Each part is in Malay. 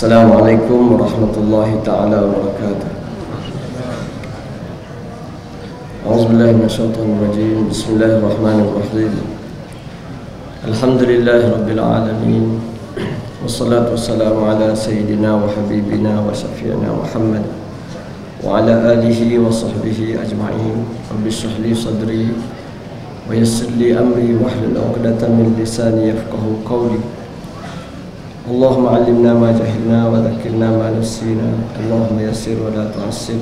Assalamualaikum warahmatullahi ta'ala wabarakatuh. A'udzubillahi minasyaitonir rajim. Bismillahirrahmanirrahim. Alhamdulillahi rabbil alamin. Wassalatu wassalamu ala sayyidina wa habibina wa syafi'ina Muhammad wa ala alihi wa sahbihi ajma'in. Rabbi shrah li sadri wa yassir li amri wahlul 'uqdatam min lisani yafqahu qawli. Allahumma 'allimna ma jahilna wa dhakkirna ma nasina. Allahumma yassir wa la tu'assir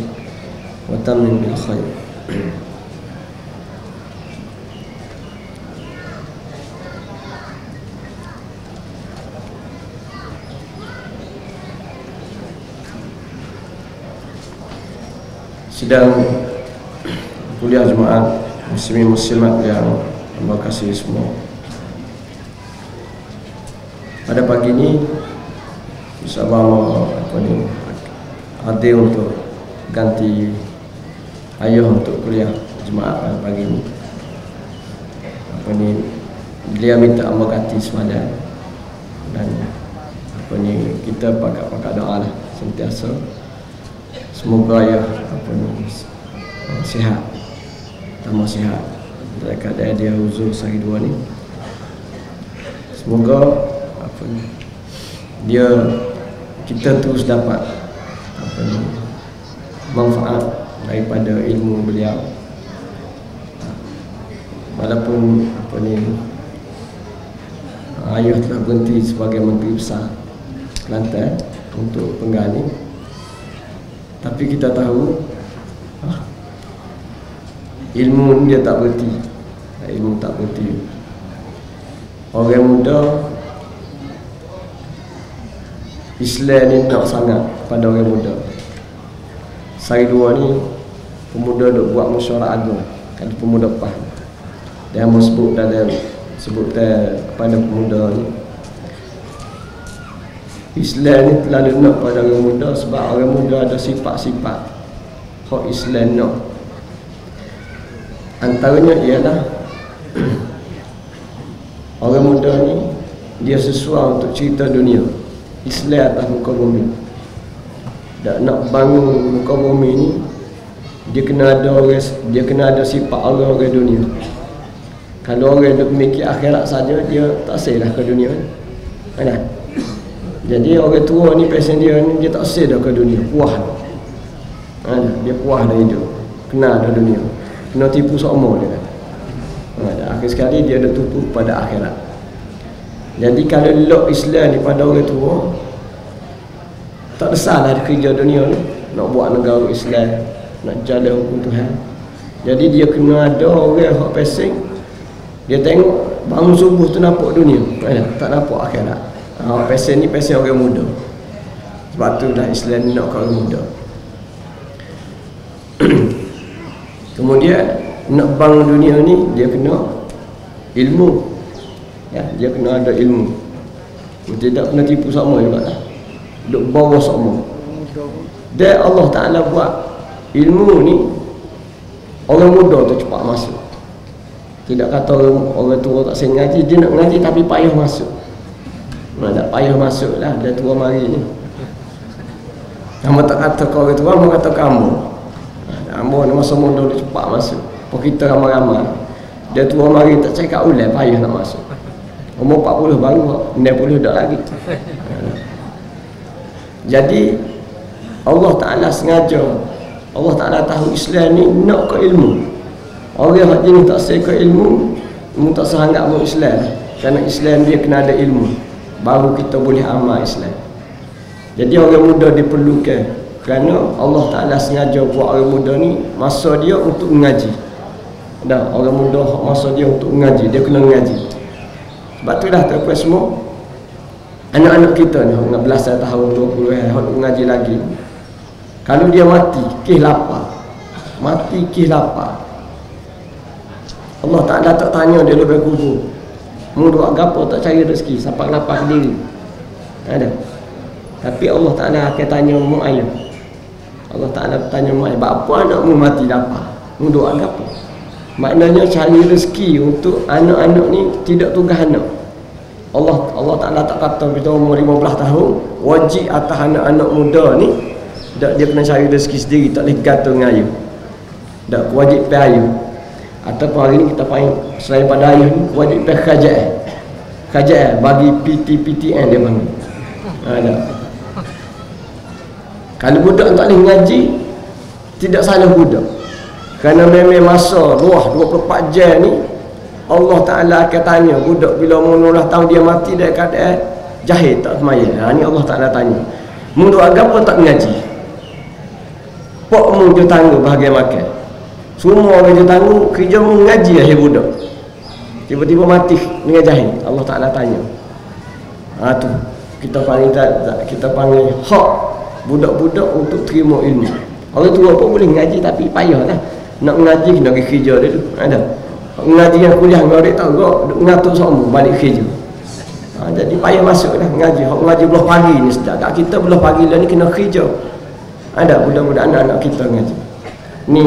wa tammim bil khair. Sedang kuliah jemaah muslimin muslimat yang Allah kasih semua. Pada pagi ini insyaallah ada untuk ganti ayah untuk kuliah jemaah pada pagi ini. Dia minta Allah ganti semalam, dan kita pakai doa lah sentiasa. Semoga ayah sihat, tambah sihat dekat dia uzur sehari dua ni. Semoga kita terus dapat manfaat daripada ilmu beliau, walaupun ayah telah berhenti sebagai Menteri Besar Kelantan untuk pengganti, tapi kita tahu ilmu dia tak berhenti. Ilmu tak berhenti. Orang muda Islam ni nak sangat pada orang muda. Saya dua ni pemuda duk buat mesyuarat agung, kan pemuda PAS. Dia mau sebut pada pemuda ni, Islam ni terlalu nak pada orang muda, sebab orang muda ada sifat-sifat hak Islam nak. Antaranya ialah orang muda ni dia sesuai untuk cerita dunia Islam atas muka bumi. Dan nak bangun muka bumi ni, dia kena ada sifat orang dunia. Kalau orang duk mikir akhirat saja, dia tak selah ke dunia ni. Kan? Jadi orang tua ni pasien dia ni, dia tak selah ke dunia, puas. Dia puas dah hidup, kena ada dunia, kena tipu seumur dia kan. Akhir sekali dia ada tupu pada akhirat. Jadi kalau lok Islam ni pada orang tua, tak ada salah kerja dunia ni, nak buat negara Islam, nak jalan hukum Tuhan. Jadi dia kena ada orang yang pesing, dia tengok bangun subuh tu nampak dunia, tak nampak akhirat. Pesing ni pesing orang muda. Sebab tu dah Islam ni nak orang muda. Kemudian nak bangun dunia ni, dia kena ilmu. Dia kena ada ilmu. Tidak kena tipu sama juga lah. Duk bawa sama. Dan Allah Ta'ala buat ilmu ni, orang muda tu cepat masuk. Tidak kata orang tua tak sayang ngaji, dia nak ngaji tapi payah masuk. Tak payah masuk lah, dia tua mari ni. Kamu tak kata kau orang tua, kamu kata kamu. Kamu ni masa muda dia cepat masuk. Pok kita ramai-ramai, dia tua mari tak cakap ulang, payah nak masuk. Umur 40 baru, 60 dah lagi. Jadi Allah Ta'ala sengaja, Allah Ta'ala tahu Islam ni nak ke ilmu. Orang yang jenis tak say ke ilmu, tak sehangat pun Islam. Kerana Islam dia kena ada ilmu, baru kita boleh amal Islam. Jadi orang muda diperlukan, kerana Allah Ta'ala sengaja buat orang muda ni masa dia untuk mengaji. Orang muda masa dia untuk mengaji, dia kena mengaji. Sebab tu dah terpuas semua anak-anak kita ni, dengan belasan tahun, 20 tahun mengaji lagi. Kalau dia mati, kih lapar. Mati kih lapar. Allah Ta'ala tak tanya dia lebih kubur, mu buat gapo tak cari rezeki, sampai lapar sendiri. Ada. Tapi Allah Ta'ala akan tanya mu ayah. Allah Ta'ala bertanya mu ayah, apa anakmu mati lapar? Mu buat gapo? Maknanya cari rezeki untuk anak-anak ni tidak tugas anak. Allah Ta'ala tak kata kita umur 15 tahun wajib atas anak-anak muda ni tak dia kena cari rezeki sendiri, tak boleh gantung dengan ayah, tak wajib pergi ayah. Ataupun hari ni kita panggil selain pada ayah ni wajib pergi kerajaan bagi PTN dia panggil. Ada. Kalau budak tak boleh ngaji, tidak salah budak, kerana memang masa luah 24 jam ni Allah Ta'ala akan tanya budak bila umur 16 tahun dia mati dari keadaan jahil tak semayang. Ni Allah Ta'ala tanya, mundur agama tak mengaji, pok mu je tangguh bahagian makan, semua orang je tangguh kerja mu mengaji akhir budak, tiba-tiba mati dengan jahil. Allah Ta'ala tanya. Tu kita panggil hak budak-budak untuk terima ilmu. Orang tua pun boleh mengaji tapi payahlah nak mengaji, kena pergi kerja dia tu. Ada mengaji yang kuliah dengan orang tahu kau ngatur semua balik kerja. Jadi payah masuklah mengaji. Hak mengaji belah pagi ni sedap. Kat kita belah pagi lah ni kena kerja. Ada budak-budak anak-anak kita mengaji. Ni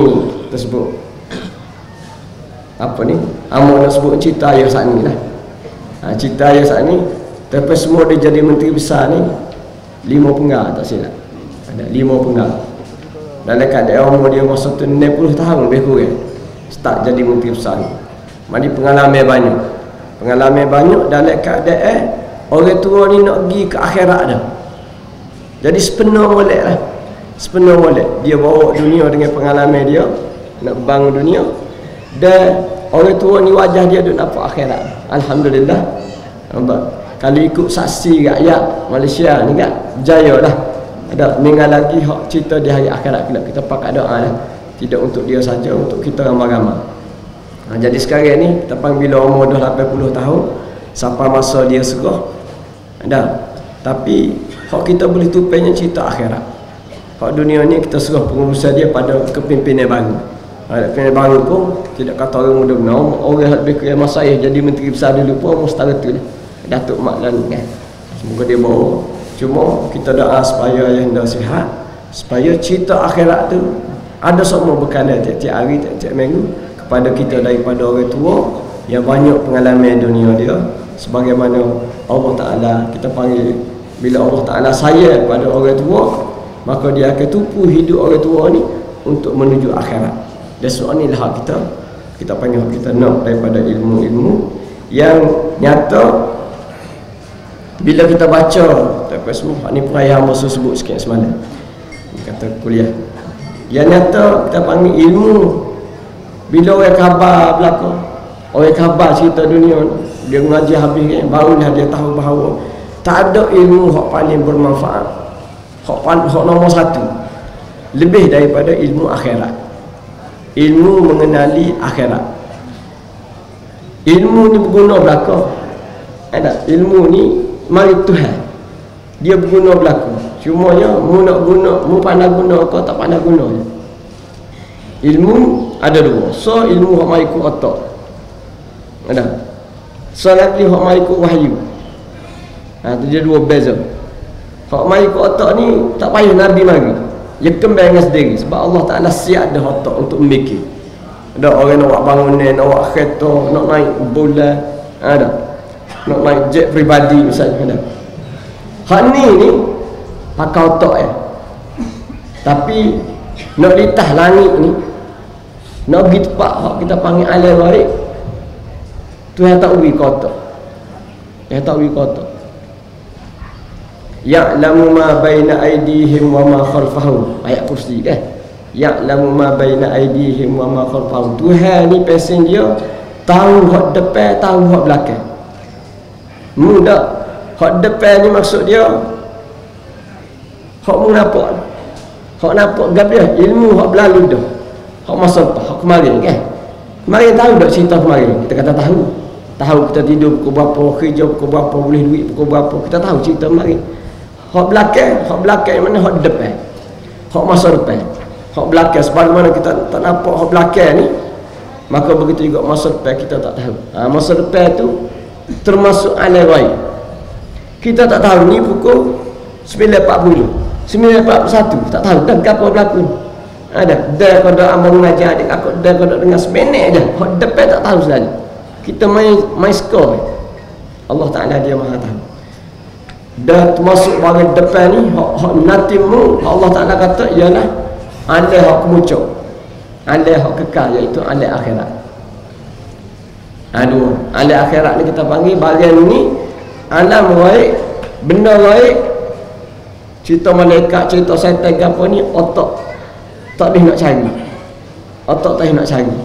tersebut apa ni? Amo nak sebut cerita ayah saat ni lah. Cerita ayah saat ni, tapi semua dia jadi menteri besar ni 5 penggal tak silap. Ada 5 penggal. Dalam keadaan umur dia masa tu 60 tahun lebih kurang start jadi menteri besar ni. Mari pengalaman banyak. Pengalaman banyak dalam keadaan orang tua ni nak pergi ke akhirat dah. Jadi sepenuh molek lah. Sepenuh molek. Dia bawa dunia dengan pengalaman dia nak bangun dunia, dan orang tua ni wajah dia duk nampak akhirat. Alhamdulillah. Nampak? Kalau ikut saksi rakyat Malaysia ni kan berjaya lah. Ada meninggal lagi hak cerita di hari akhirat kelak. Kita pakai doa lah. Tidak untuk dia saja, untuk kita ramai-ramai. Jadi sekarang ni kita panggil bila umur dah 80 tahun sampai masa dia serah. Ada. Tapi hak kita boleh tupainya cerita akhirat. Hak dunia ni kita serah pengurusan dia pada kepimpinan baru. Kepimpinan baru pun tidak kata orang muda benar. Orang lebih kaya masa saya jadi menteri besar dulu pun mustahil tu lah. Datuk Mak Lan kan. Semoga dia bawa. Cuma kita doa supaya ayah anda sihat, supaya cerita akhirat tu ada semua bekalan tiap-tiap hari, tiap-tiap minggu kepada kita daripada orang tua yang banyak pengalaman dunia dia. Sebagaimana Allah Ta'ala, kita panggil bila Allah Ta'ala sayang pada orang tua, maka dia akan tupu hidup orang tua ni untuk menuju akhirat. Dan soal ni lah kita panggil kita nak daripada ilmu-ilmu yang nyata. Bila kita baca, tapi semua ni perayaan masa sebut sikit semalam, kata kuliah yang nyata kita panggil ilmu. Bila orang khabar belakang, orang khabar cerita dunia, dia mengaji habis kan, barulah dia tahu bahawa tak ada ilmu hak paling bermanfaat, hak nombor satu lebih daripada ilmu akhirat. Ilmu mengenali akhirat. Ilmu ni berguna belakang. Ada ilmu ni mari Tuhan, dia berguna berlaku. Cumanya mu nak guna, mu pandai guna ke tak pandai guna je. Ilmu ada dua. So ilmu hak mai ku otak. Ada. So lagi hak mai ku wahyu. Tu dia dua beza. Hak mai ku otak ni tak payah Nabi mari. Dia kembang sendiri sebab Allah Ta'ala siap dah otak untuk memikir. Ada orang nak buat bangunan, nak buat kereta, nak naik bola, ada. Nak naik jet peribadi misalnya. Hak ni pakai otak tapi nak litah langit ni, nak pergi tempat hak kita panggil alam warik, Tuhan tak beri kotak. Tuhan tak beri kotak. Ya'lamu ma baina aydihim wa ma khalfahum. Ayat kursi kan. Ya'lamu ma baina aydihim wa ma khalfahum. Tuhan ni pesen dia tahu hak depan, tahu hak belakang. Mudah. Hak depan ni maksud dia hak mu nampak. Hak nampak gabiah ilmu hak berlalu dah. Hak masa lepas, hak kemarin kan. Kemarin tahu tak cerita kemarin? Kita kata tahu. Tahu kita tidur pukul berapa, kerja pukul berapa, boleh duit pukul berapa. Kita tahu cerita kemarin. Hak belakang yang mana hak depan. Hak masa depan. Hak belakang sebagaimana kita tak nampak hak belakang ni, maka begitu juga masa depan kita tak tahu. Masa depan tu termasuk alam ghaib. Kita tak tahu ni pukul 9.40, 9.41, tak tahu dah apa berlaku. Ada dah kada amang mengajar adik aku dah kada dengar sebenar dah. Hak depan tak tahu saja. Kita main skor. Allah Ta'ala dia maha tahu. Dah termasuk bahagian depan ni hak natimu, Allah Ta'ala kata ialah alam hak kemuncak, alam hak kekal, iaitu alam akhirat. Aduh, alam akhirat ni kita panggil bahagian ni alam ghaib, benda ghaib, cerita malaikat, cerita syaitan ke apa ni, otak tak boleh nak cari, otak tak boleh nak cari.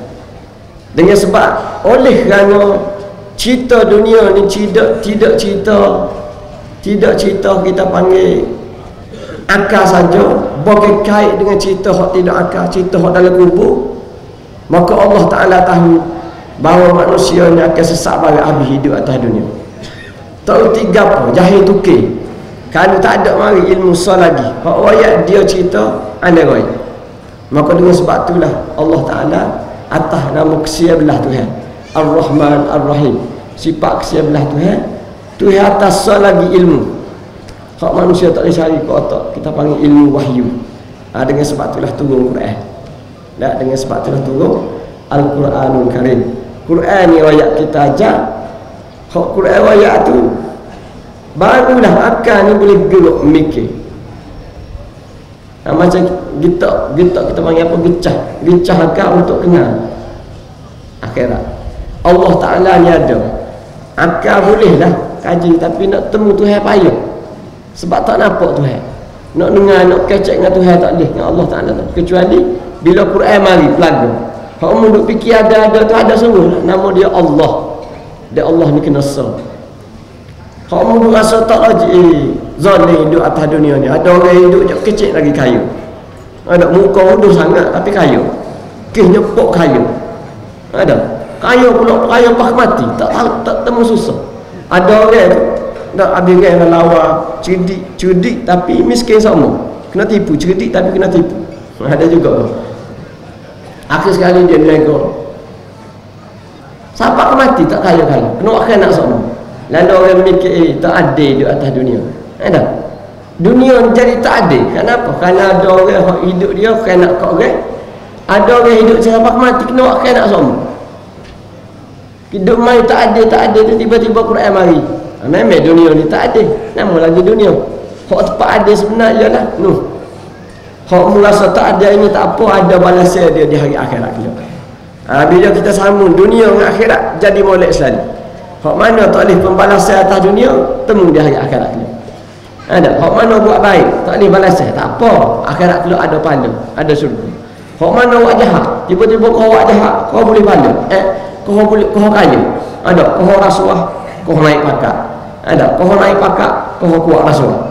Dengan sebab oleh kerana cerita dunia ni tidak cerita kita panggil akal saja, bagi kait dengan cerita hak tidak akal, cerita hak dalam kubur, maka Allah Ta'ala tahu bahawa manusia ni akan sesak balik habis hidup atas dunia. Tak tiga apa, jahil tukir. Kalau tak ada mari ilmu sah lagi, hak ayat dia cerita anda ghaib. Maka dengan sebab itulah Allah Ta'ala atas nama kesia-belah Tuhan, Ar-Rahman Ar-Rahim, sifat kesia-belah Tuhan, Tuhan atas sah lagi ilmu hak manusia tak boleh cari ke otak, kita panggil ilmu wahyu. Dengan sebab itulah turun Quran. Dengan sebab itulah turun Al-Quranul Karim. Quran ni ayat kita ajar, hak Quran ayat tu barulah akal ni boleh gerak mikir. Macam kita panggil apa, gecah akal untuk kenal akhirat. Allah Ta'ala ni ada akal, boleh lah kaji, tapi nak temu Tuhan payah, sebab tak nampak Tuhan. Nak dengar, nak kecek dengan Tuhan tak boleh, dengan Allah Ta'ala tak. Kecuali bila Quran mari pelaga, hak mu duk fikir ada tu ada sungguh lah. Nama dia Allah. Dia Allah ni kena sah. Hak mu duk rasa tak lagi zalim hidup atas dunia ni. Ada orang hidup je kecil lagi kaya, ada muka hudu sangat tapi kaya, kih nyepok kaya, ada kaya pula, kaya pas mati, tak temu susah. Ada orang tu nak habis orang lawa cerdik tapi miskin sama, kena tipu, cerdik tapi kena tipu. Ada juga akhir sekali dia nego sampai ke mati tak kaya-kaya, kena akhir nak sama. Lalu orang mikir tak adil di atas dunia. Ada dunia jadi tak adil. Kenapa? Kerana ada orang yang hidup dia kena nak kau orang, ada orang hidup sampai ke mati kena akhir nak sama. Hidup mai tak adil tu tiba-tiba Quran mari. Memang dunia ni tak adil. Nama lagi dunia. Hak tepat adil sebenar ialah hak merasa tak ada ini tak apa, ada balasan dia di hari akhirat kelak. Bila kita sambung dunia dengan akhirat jadi molek selalu. Hak mana tak boleh pembalasan atas dunia, temu di hari akhirat kelak. Ada hak mana buat baik tak boleh balasan, tak apa, akhirat kelak ada pahala, ada syurga. Hak mana buat jahat, tiba-tiba kau buat jahat, kau boleh pahala. Kau kaya, ada kau rasuah, kau naik pakak, ada kau naik pakak, kau kuat rasuah.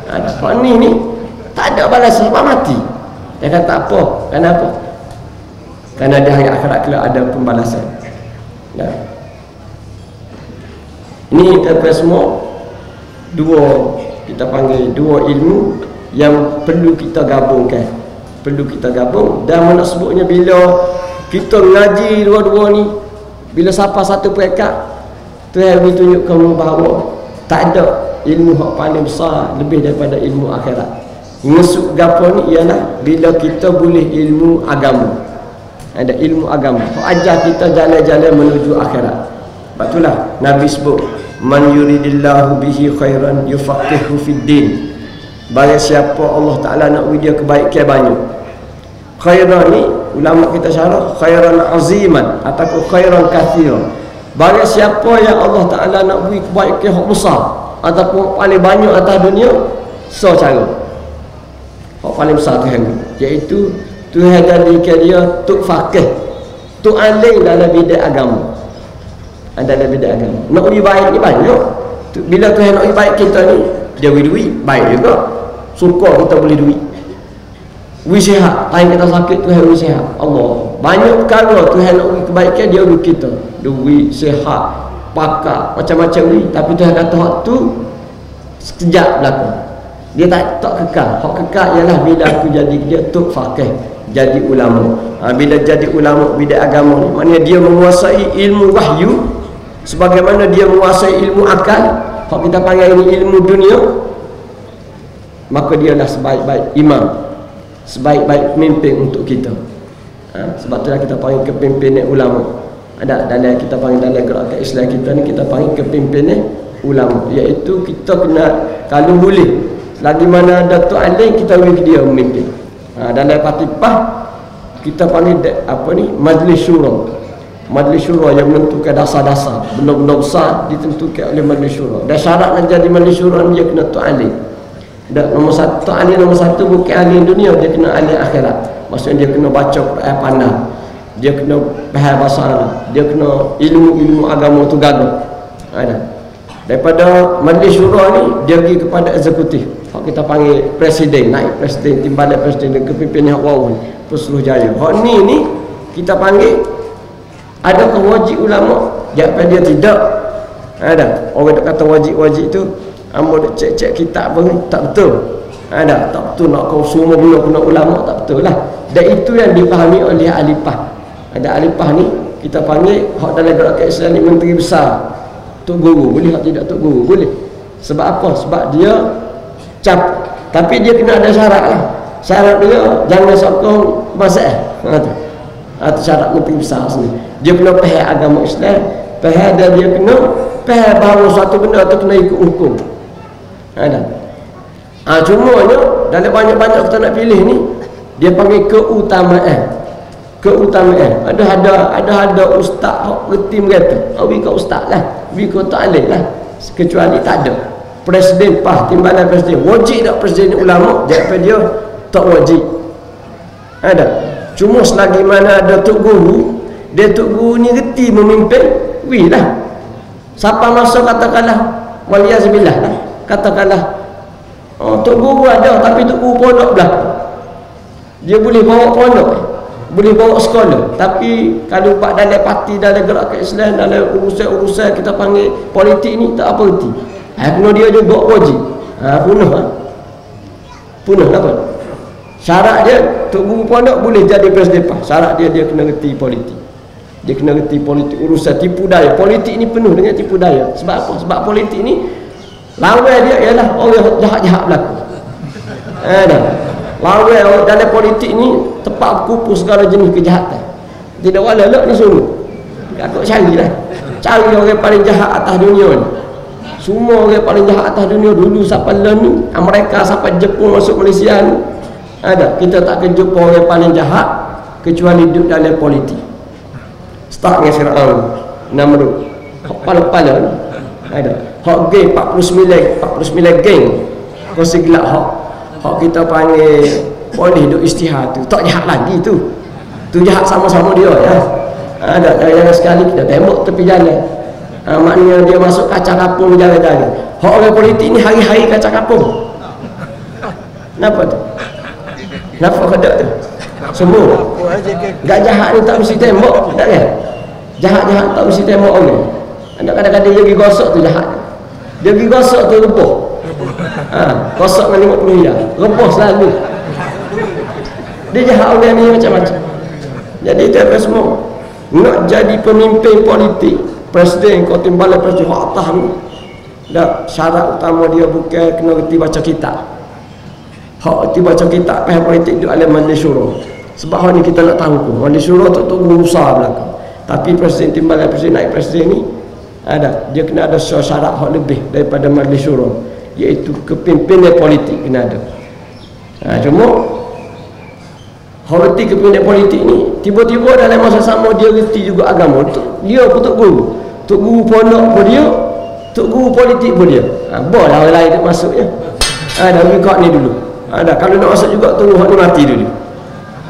Ada hak ni tak ada balasan, sebab mati. Dia kata apa? Kenapa? Kerana di hari akhirat kelak ada pembalasan. Ini kita semua kita panggil dua ilmu yang perlu kita gabungkan. Dan mana sebutnya bila kita ngaji dua-dua ni, bila siapa satu perekat, Tuhan tunjuk kamu bahawa tak ada ilmu hak paling besar lebih daripada ilmu akhirat. Masuk gapo ni ialah bila kita boleh ilmu agama. Ada ilmu agama hak ajar kita jalan-jalan menuju akhirat. Sebab itulah Nabi sebut, man yuridillahu bihi khairan yufaqihu fid din. Barang siapa Allah Ta'ala nak beri dia kebaikan banyak. Khairan ni ulama kita syarah khairan aziman ataupun khairan kathiran. Barang siapa yang Allah Ta'ala nak beri kebaikan hak besar ataupun paling banyak atas dunia, so cara hak paling besar Tuhan, iaitu Tuhan jadikan dia tuk faqih, tuk alim dalam bidang agama. Dalam bidang agama nak beri baik ni banyak. Bila Tuhan nak beri baik kita ni, dia beri duit baik juga, suka kita beli duit. Beri sihat, lain kita sakit Tuhan beri sihat. Allah banyak perkara Tuhan nak beri kebaikan, dia beri kita duit, sihat, pakar, macam-macam ni. Tapi Tuhan kata hak tu sekejap berlaku, dia tak kekal. Hak kekal ialah bila aku jadi dia tuk faqih, jadi ulama. Bila jadi ulama bidang agama ni, maknanya dia menguasai ilmu wahyu sebagaimana dia menguasai ilmu akal, hak kita panggil ini ilmu dunia. Maka dialah sebaik-baik imam, sebaik-baik pemimpin untuk kita. Sebab itulah kita panggil kepimpinan ulama. Ada dalam kita panggil dalam gerakan Islam kita ni, kita panggil kepimpinan ulama, iaitu kita kena kalau boleh lagi mana Datuk Alim kita bagi dia memimpin. Dalam parti PAH kita panggil apa ni, Majlis Syura. Majlis Syura yang menentukan dasar-dasar benda-benda besar ditentukan oleh Majlis Syura. Dan syarat nak jadi Majlis Syura dia kena Datuk Alim. Dan nombor satu, Datuk Alim nombor satu bukan alim dunia, dia kena alim akhirat. Maksudnya dia kena baca Quran pandai, dia kena faham bahasa Arab, dia kena ilmu-ilmu agama tu gagah. Daripada Majlis Syura ni dia pergi kepada eksekutif, kita panggil presiden, naik presiden, timbalan presiden dan kepimpinan bawah ni, Pesuruhjaya. Hak ni kita panggil adakah wajib ulama? Jawapan dia tidak. Ada orang tak kata wajib tu, ambo dak cek kitab pun tak betul. Tak betul nak kau semua guna kena ulama, tak betul lah. Dan itu yang dipahami oleh ahli PAH. Ada ahli PAH ni kita panggil hak dalam gerakan Islam ni menteri besar, Tok Guru. Boleh tak tidak Tok Guru? Boleh. Sebab apa? Sebab dia tapi dia kena ada syarat lah. Syarat dia jangan sokong masalah. Itu syarat menteri besar sini. Dia kena faham agama Islam, faham dan dia kena faham bahawa suatu benda tu kena ikut hukum. Cumanya dalam banyak-banyak kita nak pilih ni, dia panggil keutamaan. Ada ustaz hak reti mereka. Abi kau ustaz lah, abi kau tak alih lah. Kecuali tak ada presiden PAH, timbalan presiden. Wajib tak presiden ulama? Jawapan dia tak wajib. Cuma selagi mana ada Tok Guru, dia Tok Guru ni reti memimpin, lah. Siapa masa katakanlah waliyazubillah lah, katakanlah Tok Guru ada tapi Tok Guru pondok belakang, dia boleh bawa pondok, boleh bawa sekolah. Tapi kalau buat dalam parti, dalam gerakan Islam, dalam urusan-urusan kita panggil politik ni, tak apa reti. Kena dia juga wajib. Punah apa? Syarat dia Tok Guru pondok boleh jadi presiden PAH. Syarat dia kena reti politik. Dia kena reti politik, urusan tipu daya. Politik ni penuh dengan tipu daya. Sebab apa? Sebab politik ni lawan dia ialah orang jahat-jahat berlaku. Lawan dalam politik ni tepat kupu segala jenis kejahatan. Tidak walak ni semua. Aku carilah. Cari orang paling jahat atas dunia ni. Semua orang paling jahat atas dunia dulu sampai ni, Amerika sampai Jepun masuk Malaysia ni. Kita tak akan jumpa orang paling jahat kecuali duduk dalam politik. Start dengan Fir'aun, Namrud, kepala-kepala ni. Hak geng 49 geng. Kau segelak hak kita panggil boleh duk istihad tu. Tak jahat lagi tu. Tu jahat sama-sama dia ya. Jangan sekali kita tembok tepi jalan. Maknanya dia masuk kaca kapung jalan-jalan. Hak orang politik ni hari-hari kaca kapung. Kenapa tu? Kenapa ada tu? Semua. Gak jahat ni tak mesti tembok, tak kan? Jahat-jahat tak mesti tembok orang. Kadang-kadang dia pergi gosok tu jahat. Dia pergi gosok tu reboh. Gosok dengan 50 riyal. Reboh selalu. Dia jahat orang ni macam-macam. Jadi itu apa semua. Nak jadi pemimpin politik, presiden, kau timbalan presiden, hak atas ni. Syarat utama dia bukan kena reti baca kitab. Hak reti baca kitab, faham politik duduk dalam Majlis Syura. Sebab hal ni kita nak tahu pun. Majlis Syura tu guru besar belakang. Tapi presiden, timbalan presiden, naik presiden ni dia kena ada syarat hak lebih daripada Majlis Syura, iaitu kepimpinan politik kena ada. Cuma hak reti kepimpinan politik ni tiba-tiba dalam masa sama dia reti juga agama. Dia pun Tok Guru, Tok Guru pondok pun dia, Tok Guru politik pun dia. Boleh orang lain dia masuknya. Rekod ni dulu. Kalau nak masuk juga tunggu hak ni mati dulu.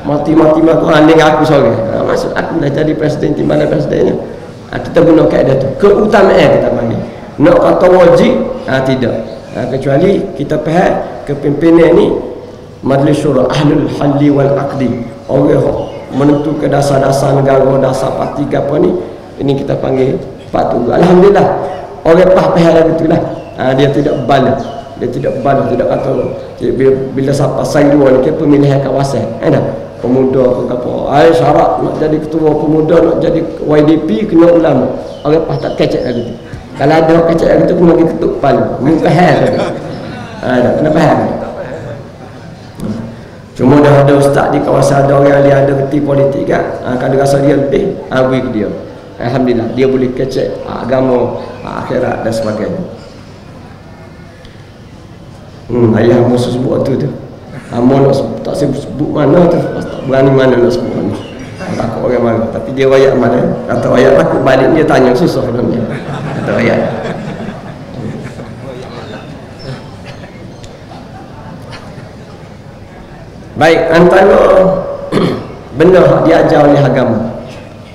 Mati aling aku seorang. Masuk aku dah jadi presiden, timbalan presidennya. Kita guna kaedah tu. Keutamaan kita panggil. Nak kata wajib, tidak. Kecuali kita faham kepimpinan ni Majlis Syura Ahlul Halli wal Aqdi. Orang menentukan dasar-dasar negara, dasar parti ke apa ni, ini kita panggil patuh. Alhamdulillah. Orang faham lagu itulah. Dia tidak balas. Dia tidak balas, tidak kata bila siapa saya dua ni ke pemilihan kawasan. Pemuda ke apa. Syarat nak jadi ketua pemuda, nak jadi YDP kena ulama. Orang pas tak kecek lagu tu. Kalau ada orang kecek lagu tu kena pergi ketuk kepala. Minta faham. Kena faham. Cuma dah ada ustaz di kawasan, ada orang yang ada reti politik kan. Kalau rasa dia lebih, bagi ke dia. Alhamdulillah dia boleh kecek agama, akhirat dan sebagainya. Ayah musuh sebut waktu tu. Amo nak tak sebut mana tu, tak berani mana nak sebut mana. Takut orang marah. Tapi dia wayak mana? Kata wayak takut balik dia tanya susah dalam dia. Kata wayak. Baik, antara benda hak diajar oleh agama,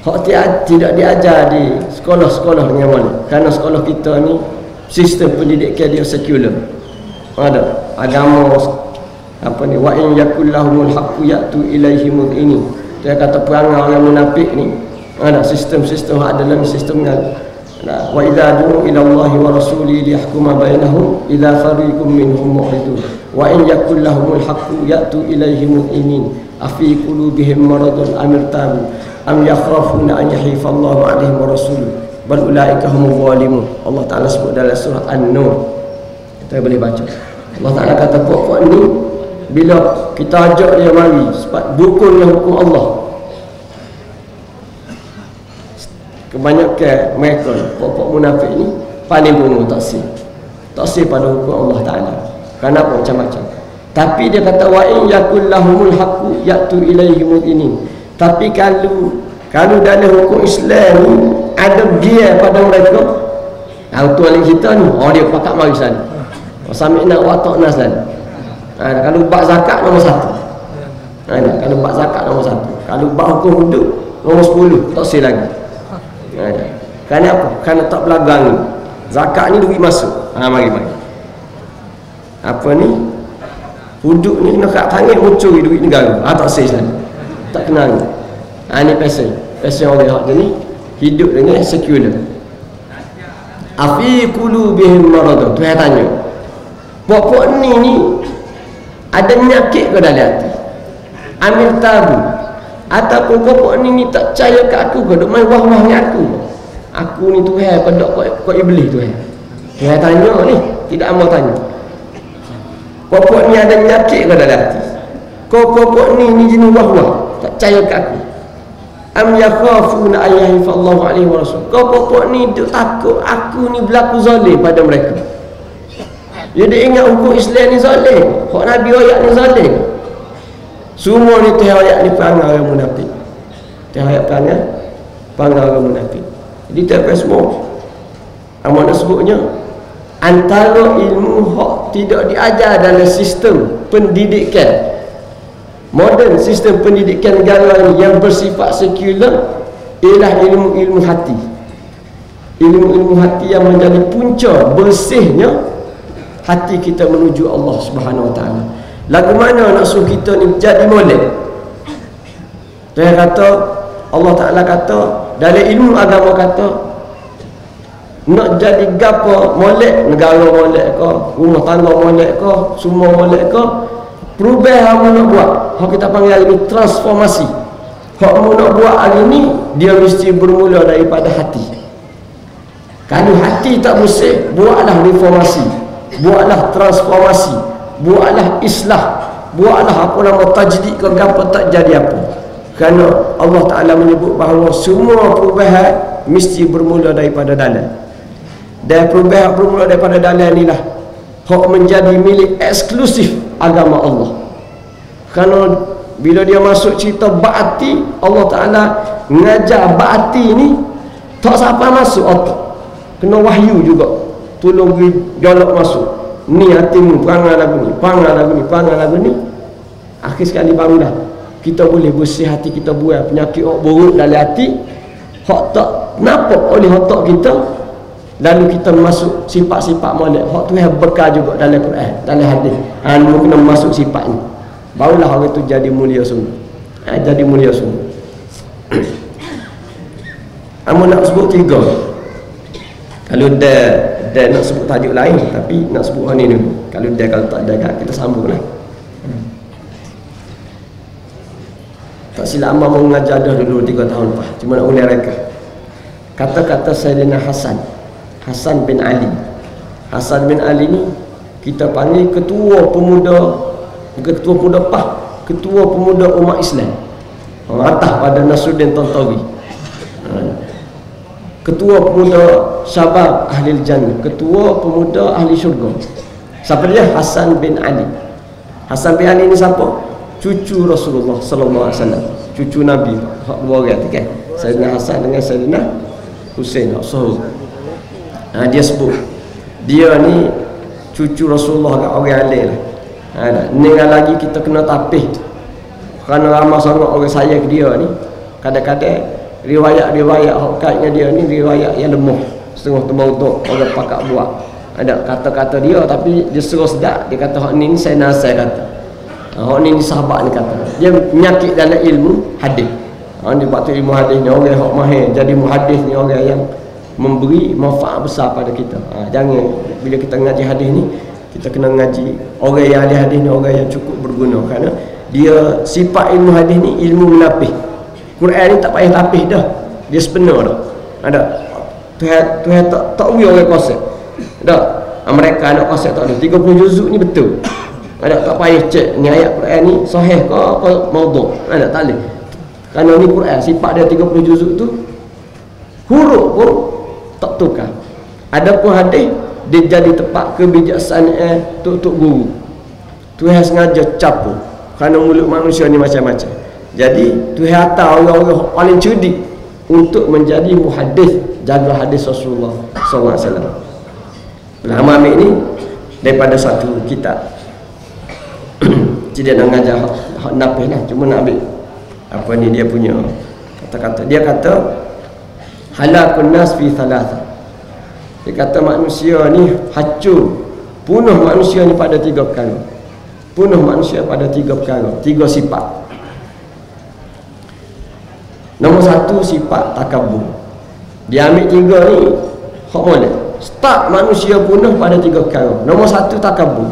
hak tidak diajar di sekolah-sekolah dengan mana? Kerana sekolah kita ni sistem pendidikan dia sekular. Ada agama apa ni, wa in yakullahumul haqqu ya'tu ilaihi mud'ini. Dia kata perangai orang munafik ni ada sistem-sistem hak dalam sistemnya. Wa idza du'u ila Allahi wa rasulihi liyahkuma bainahum idza fariqum minhum mu'ridun wa in yakullahumul haqqu ya'tu ilaihi mud'inin afi qulubihim maradun am irtabu am yakhrafuna an yahifa Allahu 'alaihim wa rasuluhu bal ulaika humuz zalimun. Allah Taala sebut dalam surah An-Nur. Kita boleh baca. Allah Taala kata pokok ni bila kita ajak dia mari sebab bukunnya hukum Allah, kebanyakan mereka pokok munafik ni paling bunga taksir pada hukum Allah Ta'ala. Kenapa macam-macam? Tapi dia kata wa in yakul lahumul haqqu ya'tu ilaihi mud'inin. Tapi kalau dalam hukum Islam ni ada dia pada mereka, auto oleh kita ni dia pakat mari sana. Sami'na wa ata'na sana. Kalau bab zakat nombor 1. Kalau bab zakat nombor 1. Kalau bab hukum hudud nombor 10, tak sel lagi. Kerana apa? Kerana tak berlagang. Zakat ni duit masuk. Mari. Apa ni? Hudud ni kena kat tangan mencuri duit negara. Tak sel lagi. Tak kenal. Ni pasal orang hak ni hidup dengan sekular. Afi qulubihim maradun. Tuhan tanya. Pokok ni ada penyakit ke dalam hati? Amir tabu ataupun pokok ni tak percaya ke aku ke, duk main wah-wah dengan aku ni Tuhan pada kau iblis Tuhan. Tuhan tanya ni, tidak amal tanya. Pokok ni ada penyakit ke dalam hati? Pokok ni jenis wah-wah, tak percaya ke aku. Am yakhafuna ayyahifa Allahu alaihi wa rasul. Pokok ni duk takut aku ni berlaku zalim pada mereka. Dia ingat hukum Islam ni zalim, hak Nabi ayat ni zalim. Semua ni teh ayat ni perangai orang munafik. Teh ayat perangai orang munafik. Jadi tak semua amanah sebutnya antara ilmu hak tidak diajar dalam sistem pendidikan moden, sistem pendidikan negara ni yang bersifat sekular ialah ilmu-ilmu hati. Ilmu-ilmu hati yang menjadi punca bersihnya hati kita menuju Allah Subhanahu Wa Taala. Lagu mana nak suruh kita ni jadi molek? Dia kata Allah Taala kata dalam ilmu agama kata nak jadi gapo molek, negara molek ke, rumah tangga molek ke, semua molek ke, perubahan kamu nak buat. Hak kita panggil hari ni transformasi. Hak kamu nak buat hari ni dia mesti bermula daripada hati. Kalau hati tak bersih, buatlah reformasi. Buatlah transformasi, buatlah islah, buatlah apa nama tajdid ke apa, tak jadi apa. Kerana Allah Ta'ala menyebut bahawa semua perubahan mesti bermula daripada dalam. Dan perubahan bermula daripada dalam inilah hak menjadi milik eksklusif agama Allah. Kerana bila dia masuk cerita ba'ati, Allah Ta'ala mengajar ba'ati ni tak siapa masuk otak, kena wahyu juga. Tolong beri jolok masuk. Ni hatimu, perangai lagu ni. Akhir sekali barulah kita boleh bersih hati kita, buang penyakit buruk dalam hati. Hak tak nampak oleh otak kita. Lalu kita masuk sifat-sifat molek. Hak tu yang bekal juga dalam Quran, dalam hadis. Anu kena masuk sifat ni. Barulah orang tu jadi mulia sungguh. Jadi mulia sungguh. Amun nak sebut 3. Kalau dia nak sebut tajuk lain, tapi nak sebut hal ni dulu. Kalau tak ada kita sambung lah. Tak silap Amal mengajar dah dulu 3 tahun lepas. Cuma nak ulang reka. Kata-kata Sayyidina Hasan bin Ali. Hasan bin Ali ni kita panggil ketua pemuda PAH, ketua pemuda umat Islam. Atas pada Nasruddin Tantawi. ketua pemuda syabab ahli jannah, ketua pemuda ahli syurga. Siapa dia? Hasan bin Ali. Hasan bin Ali ni siapa? Cucu Rasulullah sallallahu alaihi wasallam, cucu Nabi. Hak dua orang tu kan, Sayyidina Hasan dengan Sayyidina Husain hak sahur. Dia sebut dia ni cucu Rasulullah kat orang alim lah. Ni lagi kita kena tapih kerana ramai sangat orang sayang dia ni. Kadang-kadang riwayat-riwayat hak kaitnya dia ni riwayat yang lemah, setengah termautuk orang pakak buat. Ada kata-kata dia tapi dia suruh sedap. Dia kata hak ni saya nasai kata. Hak ni sahabat ni kata. Dia menyakit dalam ilmu hadis. Dia waktu ilmu hadis ni orang hak mahir jadi muhadis ni orang yang memberi manfaat besar pada kita. Jangan bila kita ngaji hadis ni kita kena ngaji orang yang ahli hadis ni orang yang cukup berguna, kerana dia sifat ilmu hadis ni ilmu menapih. Quran ni tak payah tapih dah, dia sebenar dah. Ada Tuhan tak ui orang konsep dah. Mereka anak konsep tak ada 30 juzuk ni betul. Ada tak payah cek ni ayat Quran ni sahih ke apa maudhu'. Ada tak boleh. Kerana ni Quran sifat dia 30 juzuk tu huruf pun tak tukar. Adapun hadis dia jadi tempat kebijaksanaan untuk guru. Tuhan sengaja capur kerana mulut manusia ni macam-macam. Jadi Tuhan hantar orang-orang paling cerdik untuk menjadi muhaddis, jaga hadis Rasulullah sallallahu alaihi wasallam. Ulama ambil ni daripada satu kitab. Tidak nak mengajar hak nafis lah, cuma nak ambil apa ni dia punya kata-kata. Dia kata halakun nas fi thalatha. Dia kata manusia ni hancur, punah manusia ni pada 3 perkara. Punah manusia pada 3 perkara, 3 sifat. Nombor 1 sifat takabur. Dia ambil 3 ni hak mana? Start manusia punah pada 3 perkara. Nombor 1 takabur.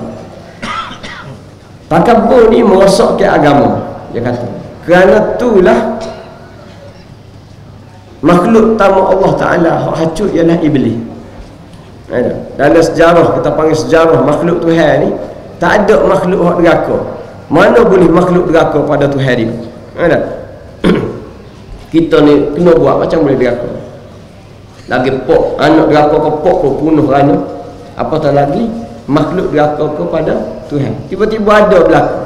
Takabur ni merosakkan agama. Dia kata kerana itulah makhluk tamu Allah Ta'ala hak hancur ialah iblis. Dalam sejarah, kita panggil sejarah makhluk Tuhan ni, tak ada makhluk hak deraka. Mana boleh makhluk deraka pada Tuhan dia? Ada. Kita ni kena buat macam boleh deraka. Lagi pok anak deraka ke pok pun bunuh kerana apatah lagi makhluk deraka kepada Tuhan. Tiba-tiba ada berlaku,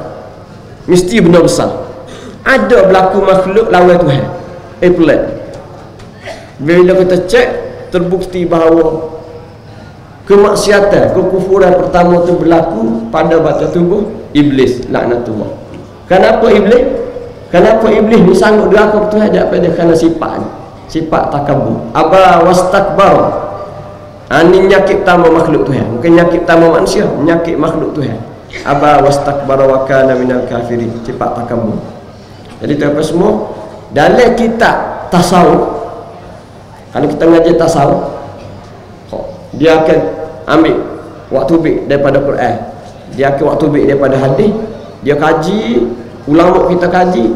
mesti benda besar. Ada berlaku makhluk lawan Tuhan. Pelik. Bila kita cek, terbukti bahawa kemaksiatan, kekufuran pertama tu berlaku pada badan tubuh iblis, laknatullah. Kenapa iblis? Kenapa iblis ni sanggup deraka ke Tuhan? Daripada kerana sifat ni, sifat takabur. Aba wastakbar. Ini nyakit pertama makhluk Tuhan, bukan nyakit pertama manusia, nyakit makhluk Tuhan. Aba wastakbar wa kana minal kafirin, sifat takabur. Jadi tuan-tuan semua, dalam kitab tasawuf, kalau kita ngaji tasawuf, dia akan ambil waktu lebih daripada Quran, dia akan waktu lebih daripada hadis, dia kaji, ulama kita kaji,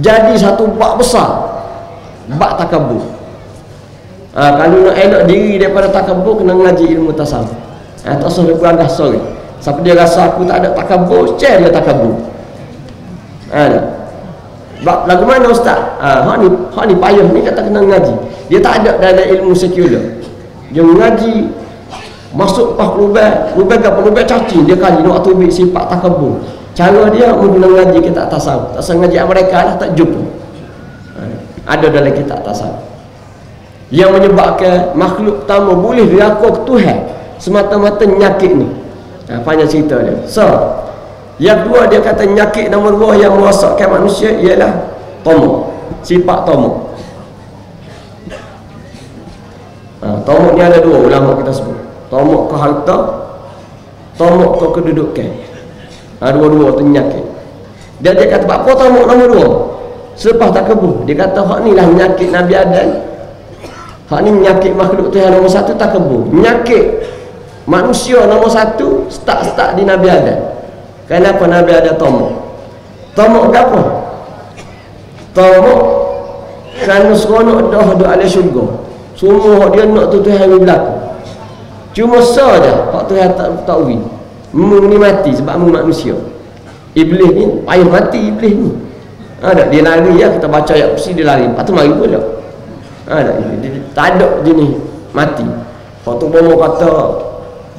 jadi satu bab besar, bab takabur. Kalau nak elak diri daripada takabur, kena ngaji ilmu tasawuf. Tasawuf dia beragah sorry. Siapa dia rasa aku tak ada takabur, cek dia takabur. Lagu mana ustaz? Hak ni payah ni kata kena ngaji. Dia tak ada dalam ilmu sekular. Dia mengaji masuk pas lubang caci, dia kaji nak tubik sifat takabur. Cara dia menggunakan ngaji kitab tasawuf. Tasawuf ngaji mereka lah tak jumpa. Ada dalam kitab tasawuf. Yang menyebabkan makhluk pertama boleh deraka ke Tuhan semata-mata nyakit ni. Panjang cerita dia. So, yang kedua dia kata nyakit nombor 2 yang merosakkan manusia ialah tomok. Sifat tomok. Tomok ni ada 2 ulama kita sebut. Tomok ke harta, tomok ke kedudukan. Dua-dua tu nyakit. Dia kata apa tomok nombor 2? Selepas takabur, dia kata hak ni lah nyakit Nabi Adam. Hak ni nyakit makhluk Tuhan nombor 1 takabur. Nyakit manusia nombor 1 start di Nabi Adam. Kenapa Nabi ada tomok? Tomok ke apa? Tomok kerana seronok dah ahli syurga. Semua dia nak tu Tuhan berlaku. Cuma saja hak Tuhan tak uji. Ni mati sebab manusia. Iblis ni payah mati iblis ni. Ada dia lari ya, kita baca ayat kursi dia lari. Lepas tu mari pula. Tak ada jenis mati. Waktu bomo kata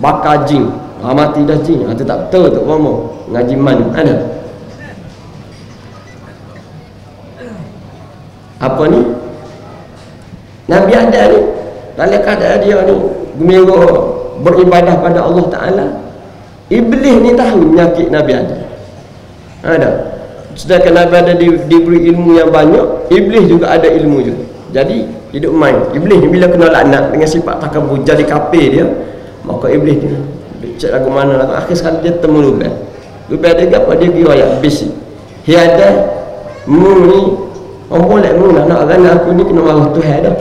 bakar jin, mati dah jin. Itu tak betul tu bomo. Ngaji man ada. Apa ni? Nabi ada ni dalam keadaan dia ni gembira beribadah pada Allah Ta'ala. Iblis ni tahu menyakit Nabi Adam. Ada. Sedangkan Nabi Adam diberi ilmu yang banyak, Iblis juga ada ilmu juga. Jadi hidup main. Iblis ni bila kena laknat dengan sifat takabur jadi kafir dia, maka Iblis ni cek lagu mana lah. Akhir sekali dia temu Lubel. Lubel dia apa? Dia kira ayat bisi. Hiada mu ni orang boleh mu nak agama aku ni kena marah Tuhan dah.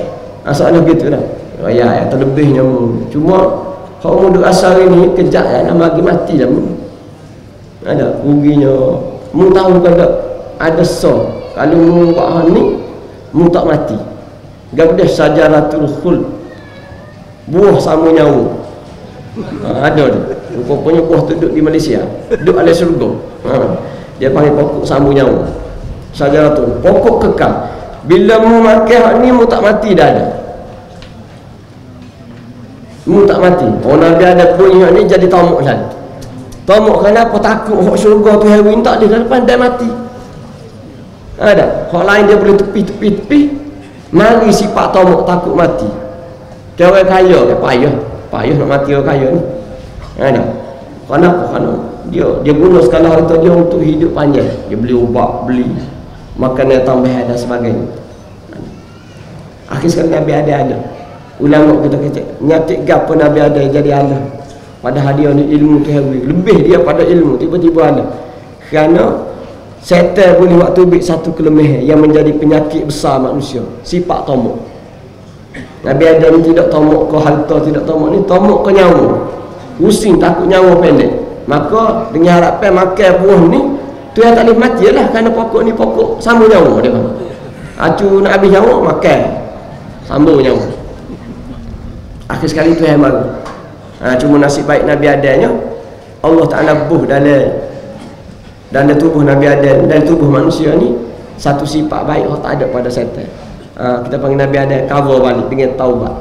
Asalnya gitu dah. Ayat terlebihnya mu. Cuma kalau mu duk asal ni kejap ya nak bagi mati dah mu. Ada ruginya. Mu tahu kada ada so. Kalau mu buat hal ni mu tak mati. Gadah sajaratul khuld. Buah sama nyawa. Ada tu. Rupanya buah tu duduk di Malaysia. Duduk ala surga. Dia panggil pokok sama nyawa. Sajaratul pokok kekal. Bila mu makan hak ni mu tak mati dah ada. Mu tak mati. Orang Nabi ada bunyi hak ni jadi tamak lah. Tamak kenapa? Takut hak syurga tu heroin tak boleh depan dia mati. Ada. Hak lain dia boleh tepi. Mari sifat tamak takut mati. Dia orang kaya ke payah nak mati orang kaya ni. Ada. Kenapa? Kerana dia guna segala harta dia untuk hidup panjang. Dia beli ubat, beli makanan tambahan dan sebagainya. Akhir sekali Nabi ada. Ulama kita kata nyatik gapo Nabi ada jadi ada. Padahal dia ni ilmu kehewi. Lebih dia pada ilmu tiba-tiba ada. Kerana setan boleh waktu bik satu kelemahan yang menjadi penyakit besar manusia. Sifat tamak. Nabi Adam tidak tamak ke harta, tidak tamak ni tamak ke nyawa. Pusing takut nyawa pendek. Maka dengan harapan makan buah ni tu yang tak boleh mati lah. Kerana pokok ni pokok sambung nyawa dia. Acu nak habis nyawa makan sambung nyawa. Akhir sekali tu yang baru. Cuma nasib baik Nabi Adamnya Allah Ta'ala buh dalam tubuh Nabi Adam dan tubuh manusia ni satu sifat baik Allah tak ada pada setan. Kita panggil Nabi Adam cover balik dengan taubat.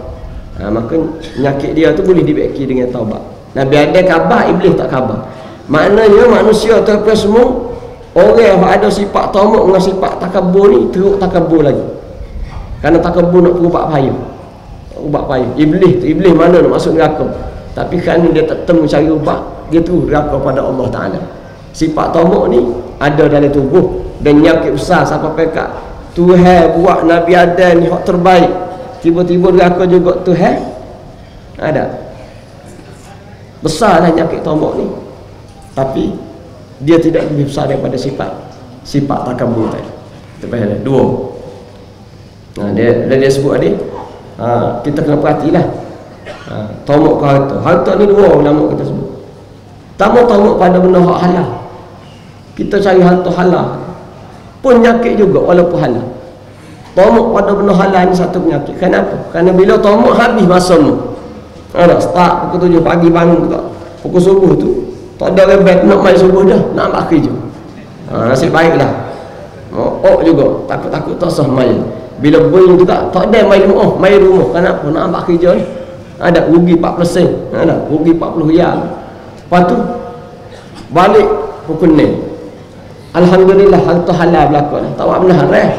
Maka penyakit dia tu boleh dibeki dengan taubat. Nabi Adam khabar, Iblis tak khabar. Maknanya manusia tu apa semua orang yang ada sifat tamak dengan sifat takabur ni teruk takabur lagi. Kerana takabur nak ubat payah. Iblis mana nak masuk neraka. Tapi kerana dia tak temu cari ubat, dia tu neraka pada Allah Ta'ala. Sifat tamak ni ada dalam tubuh dan penyakit besar sampai pekat Tuhan buat Nabi Adam ni hak terbaik, tiba-tiba neraka juga Tuhan ada. Besarlah penyakit tamak ni, tapi dia tidak lebih besar daripada sifat takabur tadi. Terbaiklah dua. Dia sebut tadi kita kena perhatilah. Tamak ke harta ni dua ulama kita sebut. Tamak pada benda hak halal. Kita cari harta halal pun penyakit juga walaupun halal. Tamak pada benda halal ni satu penyakit. Kenapa? Kerana bila tamak habis masa mu. Start pukul 7 pagi bangun tak. Pukul subuh tu tak ada rebet nak main subuh dah, nak ambil kerja. Nasib baiklah. Juga takut-takut tak sah main. Bila bunyi tu tak ada main rumah. Kenapa? Nak ambil kerja ni. Ada rugi 40 sen. Ada rugi 40 riyal. Lepas tu balik pukul 6. Alhamdulillah harta halal berlaku dah. Tak buat benda haram.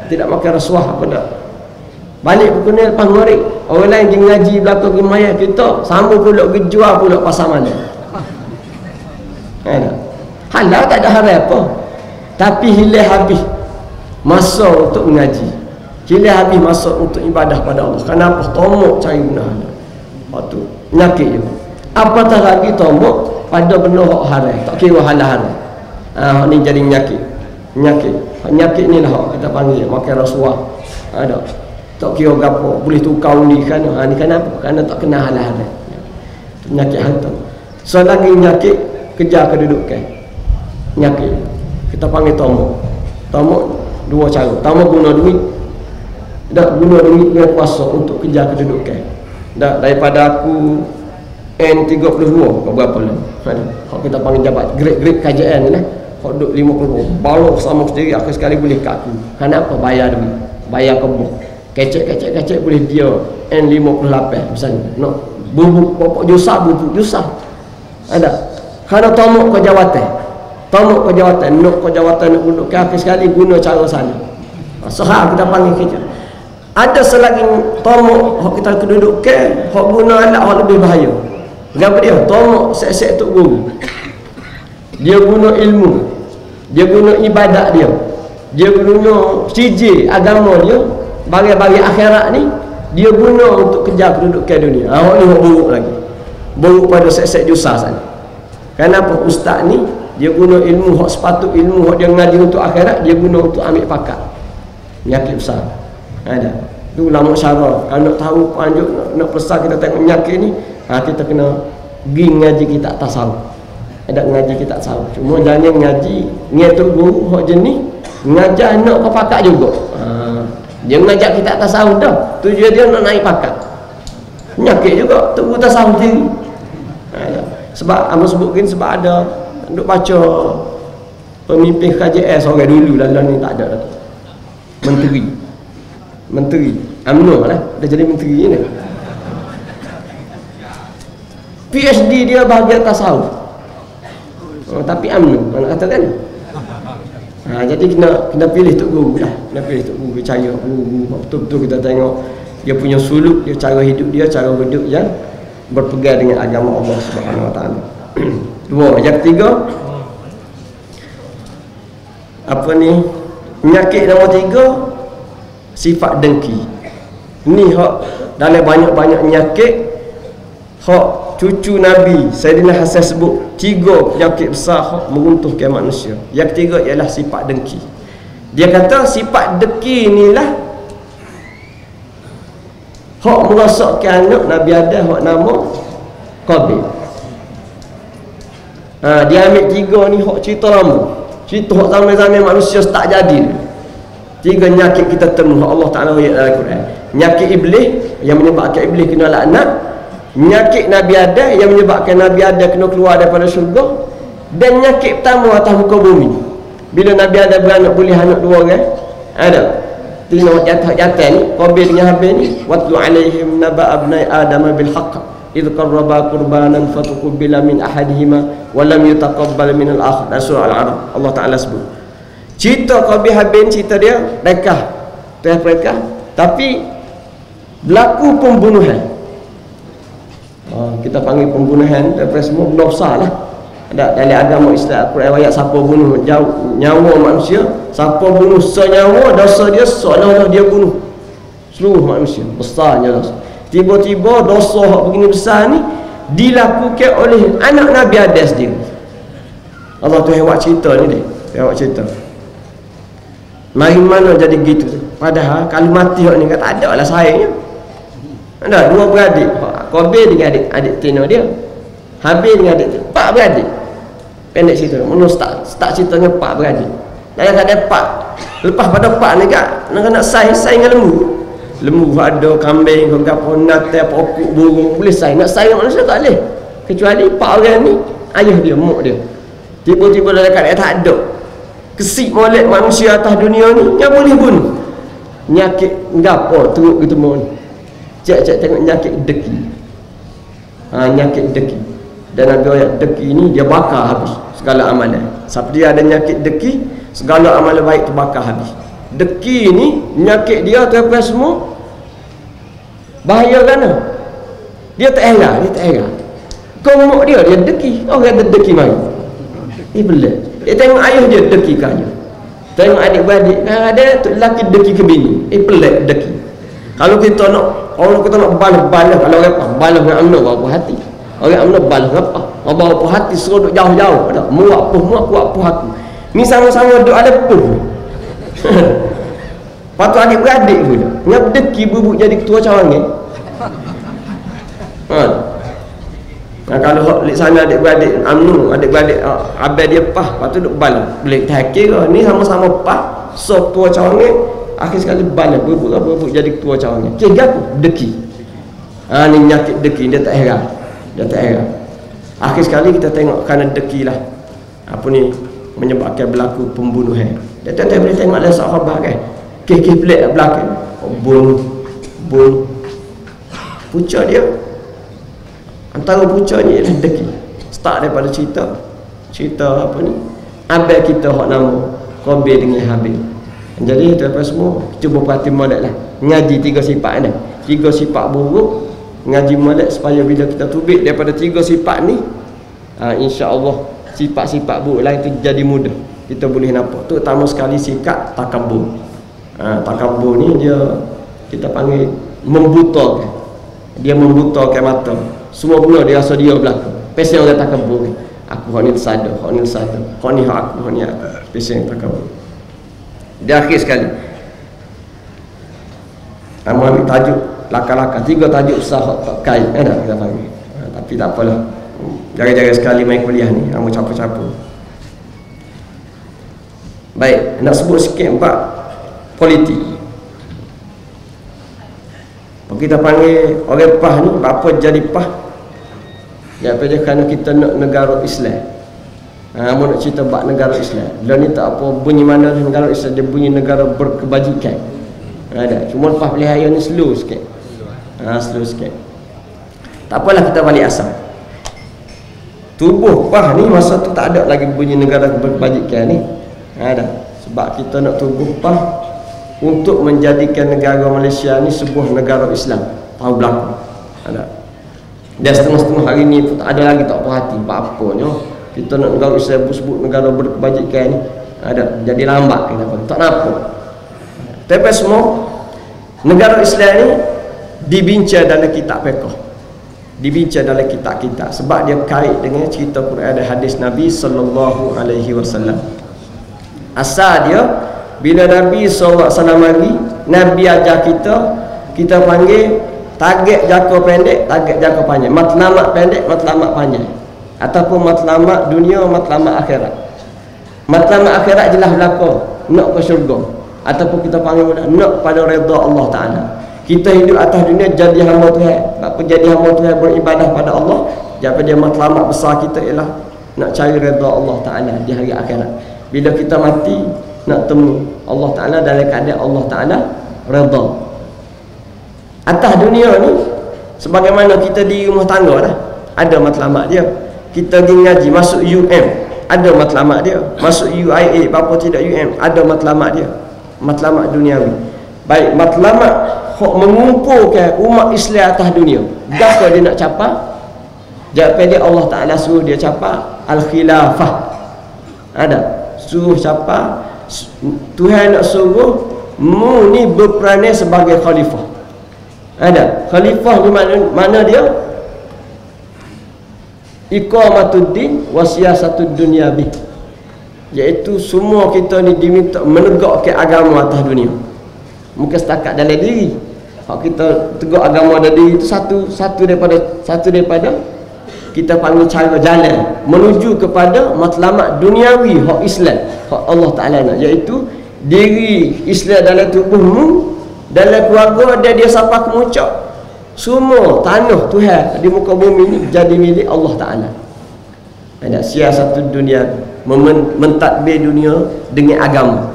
Tidak makan rasuah apa dah. Balik pukul 6 lepas maghrib. Orang lain pergi ngaji berlaku pergi mayat kita, sambung pula pergi jual pula pasar mana. Halal tak ada haram apa. Tapi hilang habis masa untuk mengaji. Hilang habis masa untuk ibadah pada Allah. Kenapa? Tamak cari benda halal. Lepas tu penyakit juga. Apatah lagi tamak pada benda hak haram, tak kira halal haram. Ni jadi penyakit ni lah kita panggil makan rasuah. Ada tak kira gapo boleh tukar undi kan. Ni kenapa? Kerana tak kena halal haram. Penyakit harta. So lagi penyakit kejar kedudukan. Penyakit kita panggil tamak dua cara. Tamak guna duit, dak guna duit dengan kuasa untuk kejar kedudukan. Dak daripada aku N32 ke berapa lah. Kalau kita panggil jabat grade kajian ni lah. Kalau duduk 50 balok sama sendiri akhir sekali boleh kat aku. Kenapa? Bayar duit, bayar kebun. kecek boleh dia N58 misalnya, nak bubuk pokok jusah, ada kerana tomok ke jawatan, nak ke jawatan nak duduk ke akhir sekali guna cara sana. Sahak kita panggil kerja. Ada selagi tomok hak kita duduk ke hak guna alat hak lebih bahaya. Kenapa dia? Tomok set-set tok guru. Dia guna ilmu, dia guna ibadat dia guna CJ agama dia, bagi akhirat ni dia guna untuk kejar kedudukan dunia. Hak ni hak buruk lagi, buruk pada set-set jusah sana. Kenapa ustaz ni dia guna ilmu hak sepatut, ilmu hak dia ngaji untuk akhirat, dia guna untuk ambil pakat. Penyakit besar ada tu ulama syarah. Kalau nak tahu panjuk, nak pesan kita tengok penyakit ni, kita kena pergi ngaji kita tasawuf. Ada ngaji kita tasawuf, cuma jangan ngaji ngetuk guru hak jenis ngajar nak ke pakat juga. Dia ngajak kita tasawuf dah, tujuan dia nak naik pakat. Penyakit juga tu tasawuf diri. Sebab apa sebutkan, sebab ada duk baca pemimpin KJS orang dulu dalam ni tak ada dah. Menteri UMNO lah, dah jadi menteri ni. PhD dia bahagian tasawuf. Tapi UMNO nak kata kan. Jadi kena pilih tok guru lah. Kena pilih tok guru, percaya guru betul-betul kita tengok dia punya suluk, dia cara hidup yang berpegang dengan agama Allah Subhanahu Wa Taala. Dua, yang ketiga apa ni? Penyakit nombor 3, sifat dengki. Ni hak dalam banyak-banyak penyakit hak cucu Nabi Sayyidina Hasan sebut 3 penyakit besar hak meruntuhkan manusia. Yang ketiga ialah sifat dengki. Dia kata sifat dengki inilah hak merosakkan anak Nabi Adam, hak nama Qabil. Dia ambil 3 ni hak cerita lama, cerita hak zaman-zaman manusia tak jadi. 3 penyakit kita temu hak Allah Taala ayat dalam Quran. Penyakit iblis yang menyebabkan iblis kena laknat, penyakit Nabi Adam yang menyebabkan Nabi Adam kena keluar daripada syurga, dan penyakit pertama atas muka bumi bila Nabi Adam beranak boleh anak 2 orang. Ada tengok jatuh ni Qabil dengan Habil ni, watlu alaihim naba abnai adam bil haqq idh qarraba qurbanan fatuqbila min ahadihima wa lam yutaqabbal min al-akhar. Surah Al-A'raf Allah Taala sebut cerita Qabil Habil, cerita dia rekah, tapi berlaku pembunuhan. Kita panggil pembunuhan daripada semua benda besar lah. Ada dalam agama Islam Quran ayat siapa bunuh nyawa manusia, siapa bunuh senyawa, dosa dia seolah-olah dia bunuh seluruh manusia, besarnya dosa. Tiba-tiba dosa hak begini besar ni dilakukan oleh anak Nabi Adam sendiri. Allah tu hebat cerita ni dia. Hebat cerita. Mari mana jadi gitu. Padahal kalau mati hak ni kata ada lah sayangnya. Ada 2 beradik, Qabil dengan adik tino dia, Habil dengan adik tino, 4 beradik. Pendek cerita, mana start ceritanya 4 beradik. Dan ada 4. Lepas pada 4 ni nak saing dengan lembu ada kambing, gapo nate, pokok burung boleh saing. Nak saing manusia tak boleh. Kecuali 4 orang ni ayah dia, mak dia. Tiba-tiba dalam keadaan tak ada. Kesik molek manusia atas dunia ni yang boleh bunuh. Penyakit gapo teruk gitu mon. Cek tengok penyakit deki. Penyakit deki. Dan Nabi ayat deki ni dia bakar habis segala amalan. Siapa dia ada penyakit deki, segala amalan baik terbakar habis. Deki ni penyakit dia tuan-tuan semua bahaya kan? Dia tak heran. Komok dia deki. Orang ada deki mari. Pelik. Dia tengok ayah dia deki kaya. Tengok adik-beradik ada tu lelaki deki ke bini. Pelik deki. Kalau kita nak balas kalau orang balas dengan amno berapa hati. Orang amno balas apa? Berapa hati suruh duk jauh-jauh dah. Muak puh aku. Ni sama-sama duk ada puh. Patut adik-beradik pun. Ngap deki bubuk jadi ketua cawangan. Kalau di sana adik-beradik amno, adik-beradik abang dia pah, patut duk balas. Boleh tak kira ni sama-sama pah, so ketua cawangan. Akhir sekali balas bubuk jadi ketua cawangan. Kira aku deki. Ni penyakit deki, dia tak heran. Akhir sekali kita tengok kerana deki lah apa ni menyebabkan berlaku pembunuhan. Dia tak boleh tengok dalam sahabat kan. Kes pelik belakang. bun punca dia, antara punca ni ialah deki. Start daripada cerita apa ni, abang kita hak nama Qabil dengan Habil. Jadi tuan-tuan semua cuba perhati molek lah, ngaji 3 sifat ni, 3 sifat buruk, ngaji molek supaya bila kita tubik daripada 3 sifat ni, insya-Allah sifat-sifat buruk lain tu jadi mudah kita boleh nampak. Terutama sekali sikap takabur. Takabur ni dia kita panggil membutakan. Dia membutakan mata. Semua benda dia rasa dia belaka. Pasal orang takabur ni. Aku hak ni sadar, hak ni sadar. Hak ni hak aku, hak ni aku. Pasal takabur. Dia akhir sekali. Ambil tajuk laka-laka, 3 tajuk besar hak tak kait dah kita panggil. Tapi tak apalah. Jaga-jaga sekali main kuliah ni, ambil capu-capu. Baik, nak sebut sikit bab politik. Kita panggil orang PAH ni, apa jadi PAH? Daripada kerana kita nak negara Islam. Mau nak cerita bab negara Islam. Dia ni tak apa bunyi mana negara Islam, dia bunyi negara berkebajikan. Ada. Cuma PAH Pelihara ni slow sikit. Slow sikit. Tak apalah, kita balik asal. Tubuh PAH ni masa tu tak ada lagi bunyi negara berkebajikan ni. Ada. Sebab kita nak tubuh PAH untuk menjadikan negara Malaysia ni sebuah negara Islam. Tahu berlaku. Ada. Dan setengah-setengah hari ni pun tak ada lagi tak perhati apa-apanya. Kita nak negara Islam sebut negara berkebajikan ni. Ada. Jadi lambat kita pun. Tak nampak. Tapi semua negara Islam ni dibincang dalam kitab fiqh. Dibincang dalam kitab-kitab sebab dia kait dengan cerita Quran dan hadis Nabi sallallahu alaihi wasallam. Asal dia bila Nabi SAW mari, Nabi ajar kita panggil target jangka pendek, target jangka panjang, matlamat pendek, matlamat panjang, ataupun matlamat dunia, matlamat akhirat. Matlamat akhirat jelas belaka nak ke syurga, ataupun kita panggil nak pada redha Allah Taala. Kita hidup atas dunia jadi hamba Tuhan. Apa jadi hamba Tuhan, beribadah pada Allah. Jadi dia matlamat besar kita ialah nak cari redha Allah Taala di hari akhirat. Bila kita mati nak temu Allah Taala dalam keadaan Allah Taala redha. Atas dunia ni sebagaimana kita di rumah tangga dah, ada matlamat dia. Kita pergi ngaji masuk UM, ada matlamat dia. Masuk UIA, apa tidak UM, ada matlamat dia. Matlamat duniawi. Baik, matlamat hok mengumpulkan umat Islam atas dunia. Gapo dia nak capai? Jawapan dia Allah Taala suruh dia capai al-khilafah. Ada suruh capai, Tuhan nak suruh mu ni berperanan sebagai khalifah. Ada khalifah ni mana dia? Iqamatuddin wa siyasatud dunyabi. Iaitu semua kita ni diminta menegakkan agama atas dunia. Mungkin setakat dalam diri. Kalau kita tegak agama dalam diri itu satu daripada kita panggil cara jalan menuju kepada matlamat duniawi hak Islam, hak Allah Taala nak, iaitu diri Islam dalam tubuhmu, dalam keluarga dia sampai ke muncak. Semua tanah Tuhan di muka bumi ini jadi milik Allah Taala. Ada siasat dunia, mentadbir dunia dengan agama.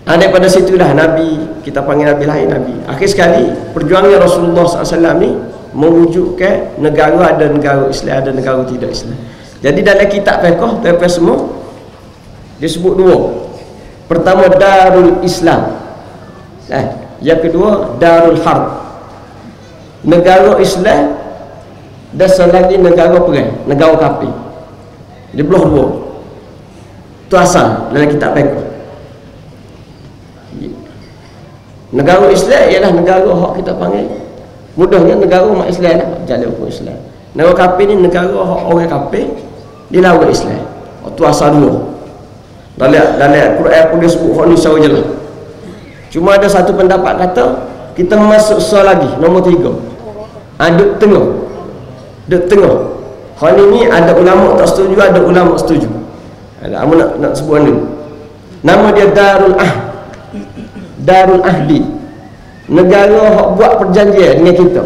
Daripada situlah Nabi, kita panggil Nabi lain Nabi. Akhir sekali perjuangan Rasulullah SAW ni mewujudkan negara ada negara Islam, ada negara tidak Islam. Jadi dalam kitab fiqh tuan-tuan semua disebut 2. Pertama Darul Islam. Yang kedua Darul Harb. Negara Islam dan selagi negara perang, negara kafir. Dia belah 2. Itu asal dalam kitab fiqh. Negara Islam ialah negara hak kita panggil mudahnya negara umat Islam lah, jalan hukum Islam. Negara kafir ni negara hak orang kafir dilawan Islam. Itu asal 2. Dalam Quran pun dia sebut hak ni secara jelas. Cuma ada satu pendapat kata kita masuk lagi nombor 3. Duduk tengah. Duduk tengah. Hak ni ada ulama tak setuju, ada ulama setuju. Ada amu nak sebut ni. Nama dia Darul Ahd. Darul Ahdi. Negara hak buat perjanjian dengan kita.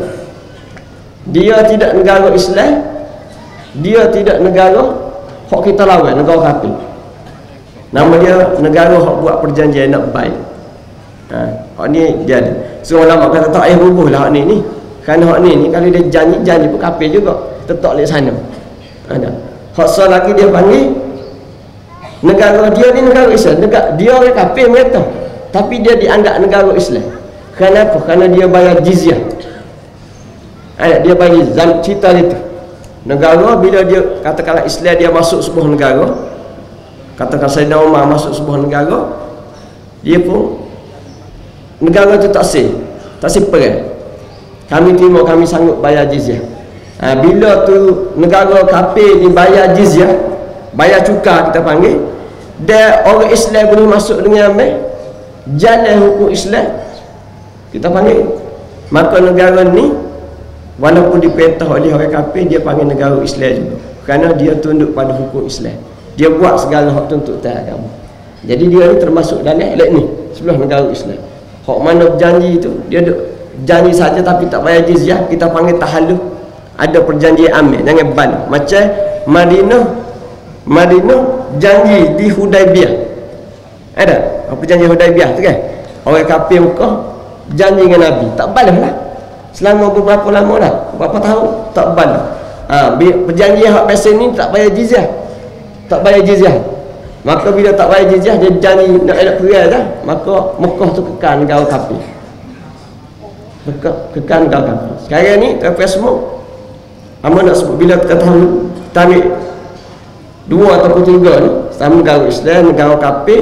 Dia tidak negara Islam, dia tidak negara hak kita lawan, negara kafir. Nama dia negara hak buat perjanjian nak baik. Hak ni dia ada. So ulama kata tak payah bubuh lah hak ni. Kerana hak ni kalau dia janji pun kafir juga. Tetap lek sana. Ada. Hak so lagi dia panggil negara dia ni negara Islam. Dia orang kafir mereka. Tapi dia dianggap negara Islam. Kenapa? Kerana dia bayar jizyah. Dia bagi cerita itu. Negara bila dia katakanlah Islam dia masuk sebuah negara. Katakan Sayyidina Umar masuk sebuah negara, dia pun negara tu tak sah perang. Kami terima, kami sanggup bayar jizyah. Bila tu negara kafir ni bayar jizyah, bayar cukai kita panggil, dan orang Islam boleh masuk dengan jalan hukum Islam, kita panggil. Maka negara ni walaupun diperintah oleh orang kafir, dia panggil negara Islam juga, kerana dia tunduk pada hukum Islam. Dia buat segala hak tuntutan agama. Jadi dia ni termasuk dalam ni sebelah negara Islam. Hak mana berjanji itu, dia janji saja tapi tak bayar jizyah, kita panggil tahallul. Ada perjanjian amin, jangan bal. Macam Madinah janji di Hudaibiyah. Ada perjanjian Hudaibiyah tu kan. Orang kafir Mekah janji dengan Nabi, tak balas lah. Selama beberapa lama dah, berapa tahun tak balas. Perjanjian hak biasa ni tak bayar jizyah. Tak bayar jizyah. Maka bila tak bayar jizyah, dia janji nak perang dah, maka Mekah tu kekal negara kafir. Kekal negara kafir. Sekarang ni kafir semua. Amat nak sebut bila kita tahu tarik 2 ataupun 3 ni sama negara Islam, negara kafir,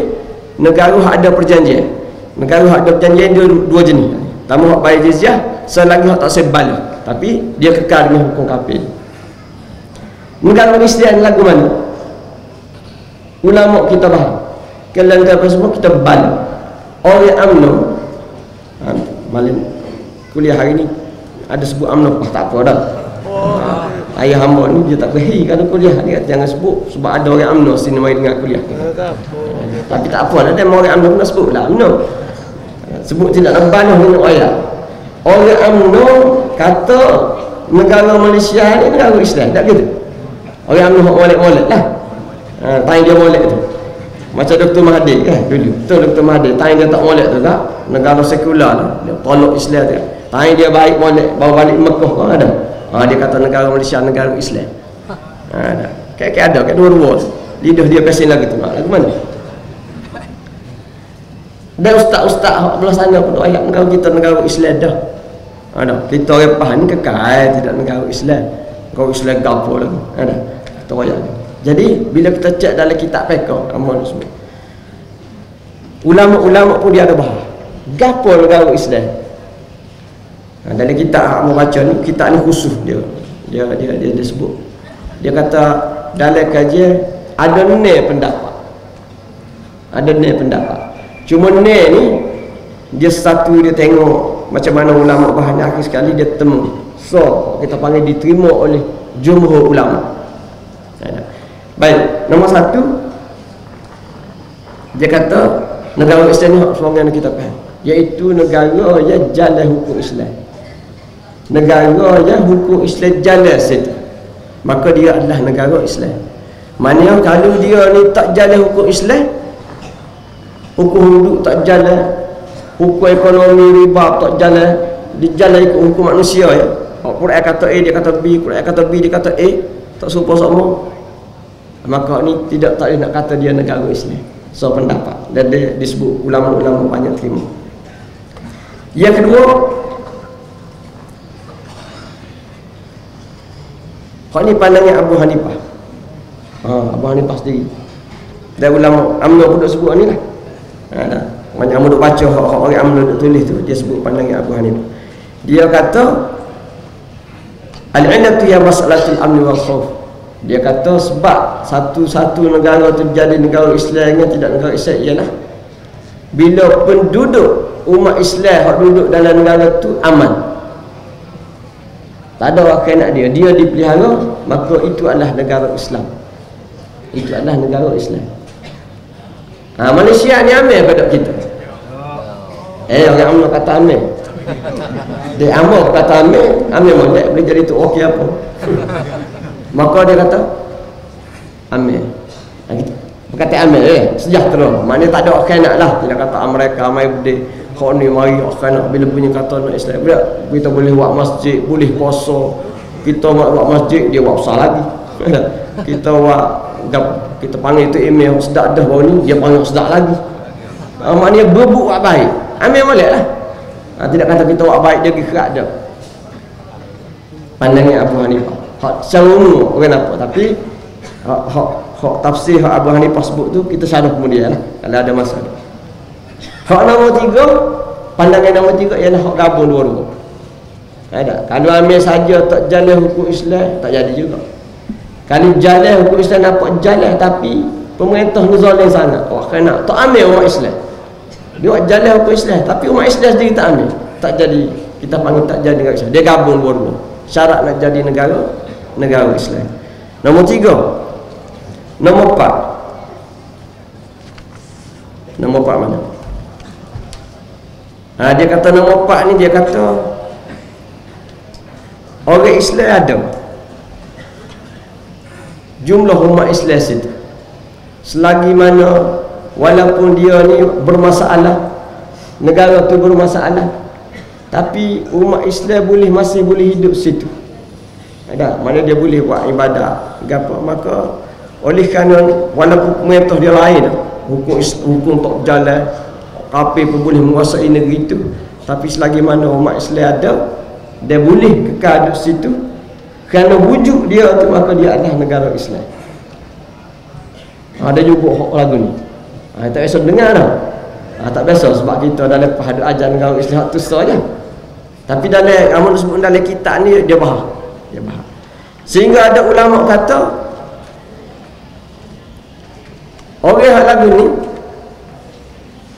negara hak ada perjanjian. Negara hak ada perjanjian dia 2 jenis. Pertama hak bayar jizyah, selagi hak tak sebal, tapi dia kekal dengan hukum kafir. Negara Islam lagu mana? Ulama kita faham. Kalau kita semua kita bal. Orang UMNO malam kuliah hari ni ada sebut UMNO, tak apa dah. Ayah hamba ni dia tak berhi kalau kuliah, dia kata jangan sebut sebab ada orang UMNO sini mai dengar kuliah. Tapi tak apa lah, ada orang UMNO nak sebut lah UMNO. Sebut tidak nak balah dengan ayat. Orang UMNO kata negara Malaysia ni negara Islam, tak gitu. Orang UMNO molek-molek lah. Tanya dia molek tu macam Dr. Mahathir kan dulu. Betul Dr. Mahathir, tanya dia tak molek tu tak, negara sekular lah, dia tolak Islam tu. Tanya dia baik molek, bawa balik Mekah kan ada. Dia kata negara Malaysia negara Islam. Ada. Kayak ada, kayak dua-dua. Lidah dia pesin lagu tu. Lagu mana? Dan ustaz-ustaz belah sana pun ayat negara kita negara Islam dah. Ada. Kita orang faham ni kekal tidak negara Islam. Negara Islam gapo lagi. Ada. Kita ayat. Jadi bila kita cek dalam kitab fiqh amal semua, ulama-ulama pun dia ada bahas gapo negara Islam. Dalam kitab hak baca ni, kitab ni khusus dia sebut. Dia kata dalam kajian ada pendapat. Ada pendapat. Cuma ni dia satu dia tengok macam mana ulama bahan akhir sekali dia temu. So kita panggil diterima oleh jumhur ulama. Baik, nombor 1 dia kata negara Islam ni sebagaimana kita faham, iaitu negara yang jalan hukum Islam. Negara yang hukum Islam jalan situ, maka dia adalah negara Islam. Mana kalau dia ni tak jalan hukum Islam, hukum hidup tak jalan, hukum ekonomi riba tak jalan, dia jalan ikut hukum manusia ya. Quran kata A, dia kata B, Quran kata B, dia kata A, tak serupa sama. Maka ni tak boleh nak kata dia negara Islam. So pendapat dan dia disebut ulama-ulama banyak terima. Yang kedua, hak ni pandangan Abu Hanifah. Abu Hanifah sendiri. Dan ulama UMNO pun duk sebut ni lah. Banyak amu duk baca hak orang UMNO duk tulis tu, dia sebut pandangan Abu Hanifah. Dia kata al-'ilatu ya mas'alatul amni wal khauf. Dia kata sebab satu-satu negara tu jadi negara Islam dengan tidak negara Islam ialah bila penduduk umat Islam yang duduk dalam negara tu aman, tak ada orang nak dia dipelihara, maka itu adalah negara Islam. Itu adalah negara Islam. Malaysia ni aman pada kita. Orang UMNO kata aman. Dia amal kata aman molek boleh jadi tu okey apa. Maka dia kata amin. Berkata amin sejahtera. Maknanya tak ada orang nak lah. Dia kata Amerika mai berdeh hak ni mari nak bila punya kata nak Islam pula kita boleh buat masjid, boleh puasa, kita buat masjid dia buat besar lagi. Kita buat kita panggil itu email sedap dah baru ni dia panggil sedap lagi. Maknanya berbuk buat baik. Ambil boleh lah. Tidak kata kita buat baik dia pergi kerak dah. Pandangan Abu Hanifah. Hak secara umum orang apa, tapi hak tafsir hak Abu Hanifah sebut tu kita syarah kemudian lah, kalau ada masa. Hak nombor 3, pandangan nombor 3 ialah hak gabung dua-dua. Ada. Kalau ambil saja tak jalan hukum Islam tak jadi juga. Kalau jalan hukum Islam dapat jalan tapi pemerintah ni zalim sangat. Kena tak ambil umat Islam. Dia buat jalan hukum Islam tapi umat Islam sendiri tak ambil. Tak jadi, kita panggil tak jadi negara Islam. Dia gabung dua-dua. Syarat nak jadi negara Islam. Nombor 3. Nombor 4. Nombor 4 mana? Dia kata nombor 4 ni dia kata orang Islam ada. Jumlah umat Islam situ. Selagi mana walaupun dia ni bermasalah, negara tu bermasalah, tapi umat Islam masih boleh hidup situ. Ada mana dia boleh buat ibadat gapo, maka oleh kerana walaupun pemerintah dia lain, hukum tak jalan, kafir pun boleh menguasai negeri itu, tapi selagi mana umat Islam ada, dia boleh kekal di situ kerana wujud dia tu, maka dia adalah negara Islam. Ada juga lagu ni. Tak biasa dengar dah. Tak biasa sebab kita dalam pahadu ajar negara Islam tu saja. Tapi dalam amun sebut dalam kitab ni dia faham. Dia faham. Sehingga ada ulama kata orang yang lagu ni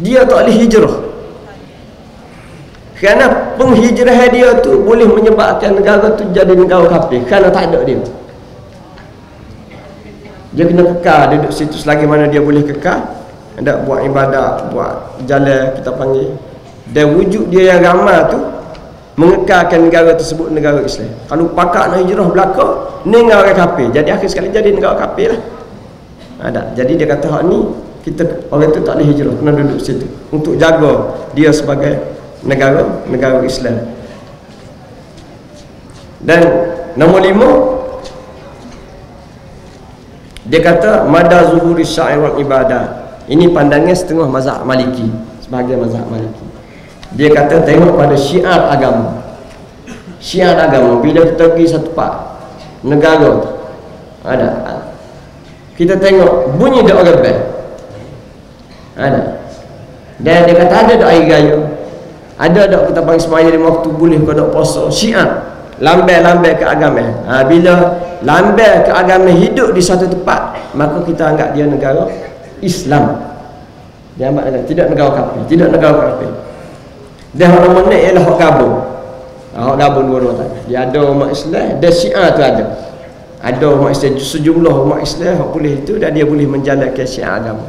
dia tak boleh hijrah. Kerana penghijrahan dia tu boleh menyebabkan negara tu jadi negara kafir kerana tak ada dia. Dia kena kekal duduk situ selagi mana dia boleh kekal, hendak buat ibadat, buat jalan kita panggil. Dan wujud dia yang ramai tu mengekalkan negara tersebut negara Islam. Kalau pakak nak hijrah belaka, ni negara kafir. Jadi akhir sekali jadi negara kafir lah. Jadi dia kata hak ni kita orang tu tak boleh hijrah, kena duduk situ untuk jaga dia sebagai negara Islam. Dan nombor 5 dia kata mada zuhuri sya'ir wal ibadah. Ini pandangan setengah mazhab Maliki, sebahagian mazhab Maliki. Dia kata tengok pada syiar agama. Syiar agama bila kita pergi satu part negara tu, ada kita tengok bunyi doa rebel. Dan dia kata ada doa air raya, ada doa kita panggil semaya 5 waktu, boleh ke doa puasa. Syiar lambai ke agama. Bila lambai ke agama hidup di satu tempat, maka kita anggap dia negara Islam. Dia anggap tidak negara kafir, tidak negara kafir. Dan hak nombor ni ialah hak gabung. Hak gabung dua-dua tadi. Dia ada umat Islam, dan Syiah tu ada. Ada umat Islam, sejumlah umat Islam hak boleh itu, dan dia boleh menjalankan syiar agama.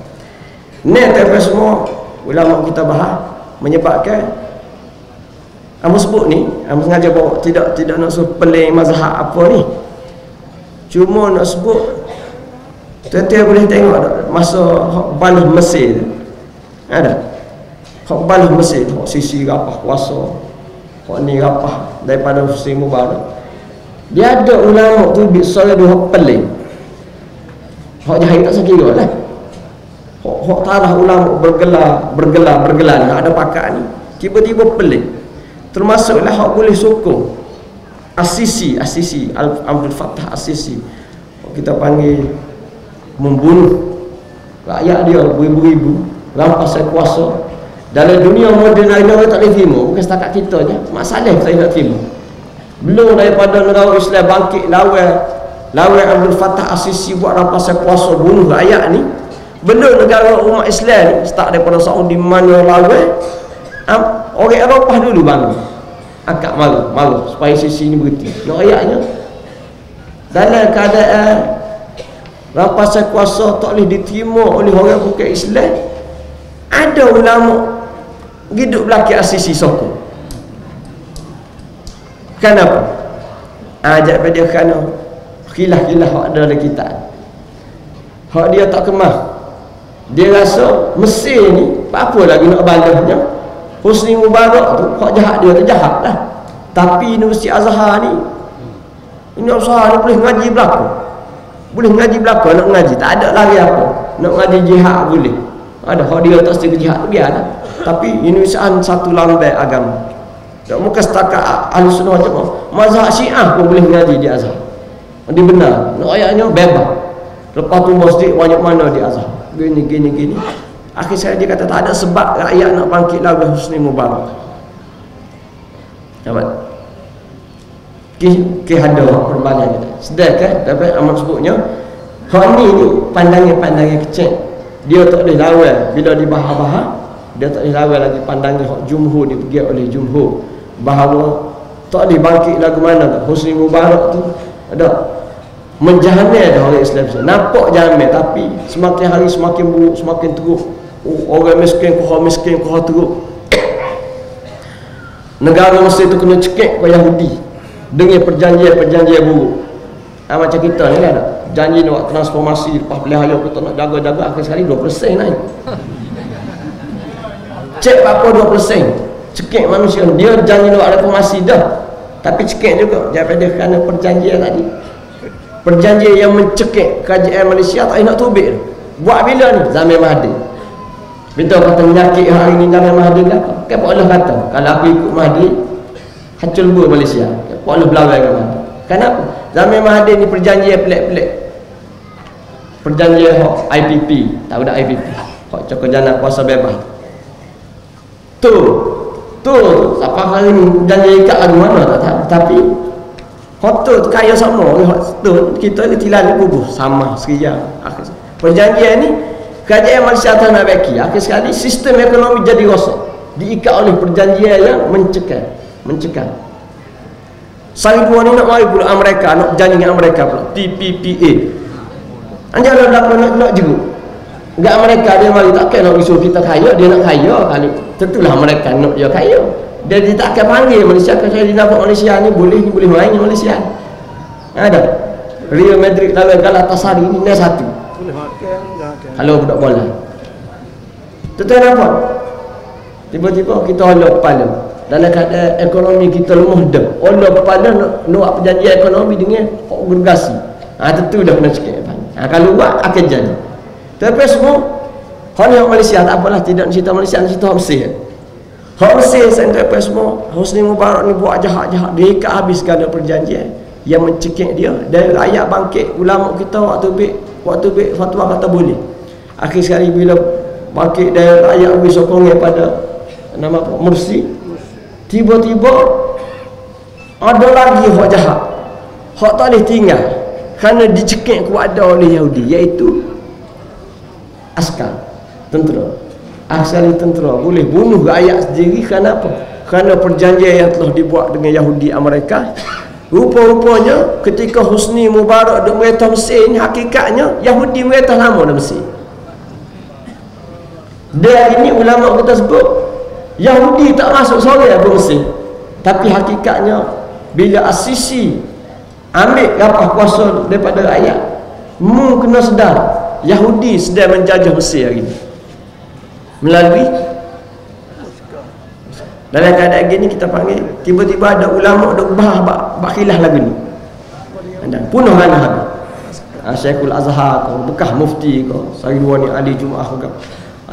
Ni tapi semua ulama kita bahas menyebabkan Amba sebut ni, Amba sengaja bawa tidak nak suruh peling mazhab apa ni. Cuma nak sebut tuan-tuan boleh tengok masa hak balah Mesir tu. Ada. Hak balah Mesir tu, hak sisi rapah kuasa. Hak ni rapah daripada Husni Mubarak. Dia ada ulama tu biasa dia hak peling. Hak jahil tak sekira lah. Hak tarah ulama bergelar ni, ada pakar ni. Tiba-tiba peling. Termasuklah hak boleh sokong As-Sisi Abdul Fattah As-Sisi, kita panggil membunuh rakyat dia beribu-ribu, rampas kuasa. Dalam dunia moden hari ni orang tak boleh terima, bukan setakat kita je, masalah kita nak terima. Belum daripada negara Islam bangkit lawan Abdul Fattah As-Sisi buat rampasan kuasa, bunuh rakyat ni. Belum negara umat Islam ni start daripada Saudi mana lawan orang Eropah dulu bangun akak malu supaya sisi ni berhenti. Nak ayatnya dalam keadaan rampasan kuasa tak boleh diterima oleh orang bukan Islam, ada ulama hidup belakang As-Sisi sokong. Kenapa? Ajak pada kerana khilaf hak ada dalam kitab. Hak dia tak kemah. Dia rasa Mesir ni apa lagi nak balahnya. Husni Mubarak tu hak jahat dia tu jahat lah. Tapi Universiti Azhar ni, Azhar ni boleh ngaji belaka. Boleh ngaji belaka, nak ngaji tak ada lari apa. Nak ngaji jihad boleh. Ada hak dia tak setuju jihad tu biarlah. Tapi Universiti satu lambai agama. Tak muka setakat ahli sunnah jemaah. Mazhab Syiah pun boleh ngaji di Azhar. Dia benar. Nak ayatnya bebas. Lepas tu masjid banyak mana di Azhar. Gini. Akhir saya dia kata tak ada sebab rakyat nak bangkit lagu Husni Mubarak. Nampak? Ki ada perbalahan kita. Sedar kan? Dapat amat sebutnya. Hak ni pandangan kecil. Dia tak boleh lawan bila dibahas-bahas. Dia tak boleh lawan lagi pandangan hak jumhur dipegang oleh jumhur. Bahawa tak boleh bangkit lagu mana tak? Husni Mubarak tu ada menjahamil dah orang Islam. Nampak jahamil tapi semakin hari semakin buruk, semakin teruk. Orang miskin kau teruk. Negara Mesir tu kena cekik ke Yahudi dengan perjanjian buruk. Macam kita ni kan, janji nak transformasi lepas belah raya kita nak jaga-jaga, akhir sekali 2% naik. Cek apa 2%? Cekik manusia, dia janji nak reformasi dah, tapi cekik juga daripada kerana perjanjian tadi. Perjanjian yang mencekik kerajaan Malaysia tak nak tubik. Buat bila ni? Zaman Mahathir. Kita kata menyakit hari ni zaman Mahathir ke apa? Kan Pak Allah kata, kalau aku ikut Mahathir, hancur lebur Malaysia. Pak Allah belawai dengan Mahathir. Kenapa? Zaman Mahathir ni perjanjian pelik-pelik. Perjanjian hak IPP, tahu tak IPP? Hak cokor jana kuasa bebas. Tu siapa hari ni janji ikat lagu mana tak tahu. Tapi hotel tu kaya sama. Hotel kita ni tilan kubur sama seria. Perjanjian ni kerajaan Malaysia tak nak baki. Akhir sekali sistem ekonomi jadi rosak. Diikat oleh perjanjian yang mencekal. Sari dua ni nak mari pula Amerika, nak janji dengan Amerika pula TPPA. Anjala nak jeruk. Enggak Amerika dia mari tak kena nak suruh kita kaya, dia nak kaya kali. Tentulah mereka nak dia kaya. Dia tak akan panggil Malaysia kalau dia nampak Malaysia ni boleh main Malaysia. Ada. Real Madrid lawan Galatasaray ni nak satu. Boleh makan. Kalau budak bola. Tentu nampak. Tiba-tiba kita olok kepala. Dalam keadaan ekonomi kita lemah dah. Olok kepala nak buat perjanjian ekonomi dengan agregasi. Tentu dah kena cekik. Kalau buat akan jadi. Tapi semua kalau Malaysia tak apalah, tidak cerita Malaysia, cerita Mesir. Hak Mesir sampai apa semua Husni Mubarak ni buat jahat-jahat, dia ikat habis segala perjanjian yang mencekik dia. Dan rakyat bangkit, ulama kita waktu bik fatwa kata boleh. Akhir sekali bila bangkit dan rakyat beri sokongan pada nama apa, Mursi, tiba-tiba ada lagi hak jahat, hak tak boleh tinggal kerana dicekik kuat ada oleh Yahudi, iaitu askar, tentera. Asal tentera boleh bunuh rakyat sendiri kerana apa? Kerana perjanjian yang telah dibuat dengan Yahudi Amerika. Rupa-rupanya ketika Husni Mubarak duk merintah Mesir ni, hakikatnya Yahudi merintah lama dalam Mesir. Dan ini ulama kita sebut Yahudi tak masuk sorang ke Mesir. Tapi hakikatnya bila As-Sisi ambil kapal kuasa daripada rakyat, mu kena sedar Yahudi sedang menjajah Mesir hari ini melalui dalam keadaan gini. Kita panggil tiba-tiba ada ulama duk bahas khilaf lagu ni dan punuh mana habis. Syekhul Azhar ko, bekas mufti ko, sari dua ni ahli Jumaah ko,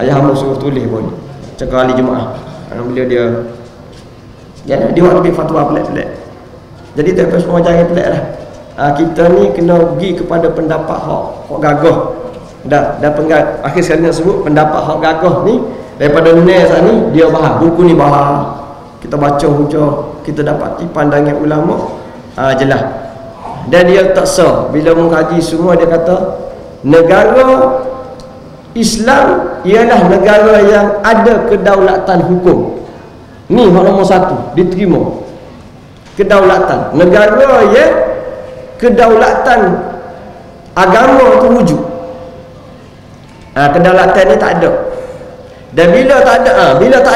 ayah hamba suruh tulis pun cakap ahli Jumaah. Beliau dia buat fatwa pelik-pelik. Jadi tak semua jangan pelik lah. Kita ni kena pergi kepada pendapat hak gagah. Dah akhir sekali nak sebut pendapat hak gagah ni daripada Nunes ni, dia bahas buku ni, bahas kita baca hujah, kita dapati pandangan ulama jelas. Dan dia tak sah bila mengkaji semua. Dia kata negara Islam ialah negara yang ada kedaulatan hukum. Ni hak nombor satu diterima, kedaulatan. Negara yang kedaulatan agama tu wujud. Kedaulatan ni tak ada. Dan bila tak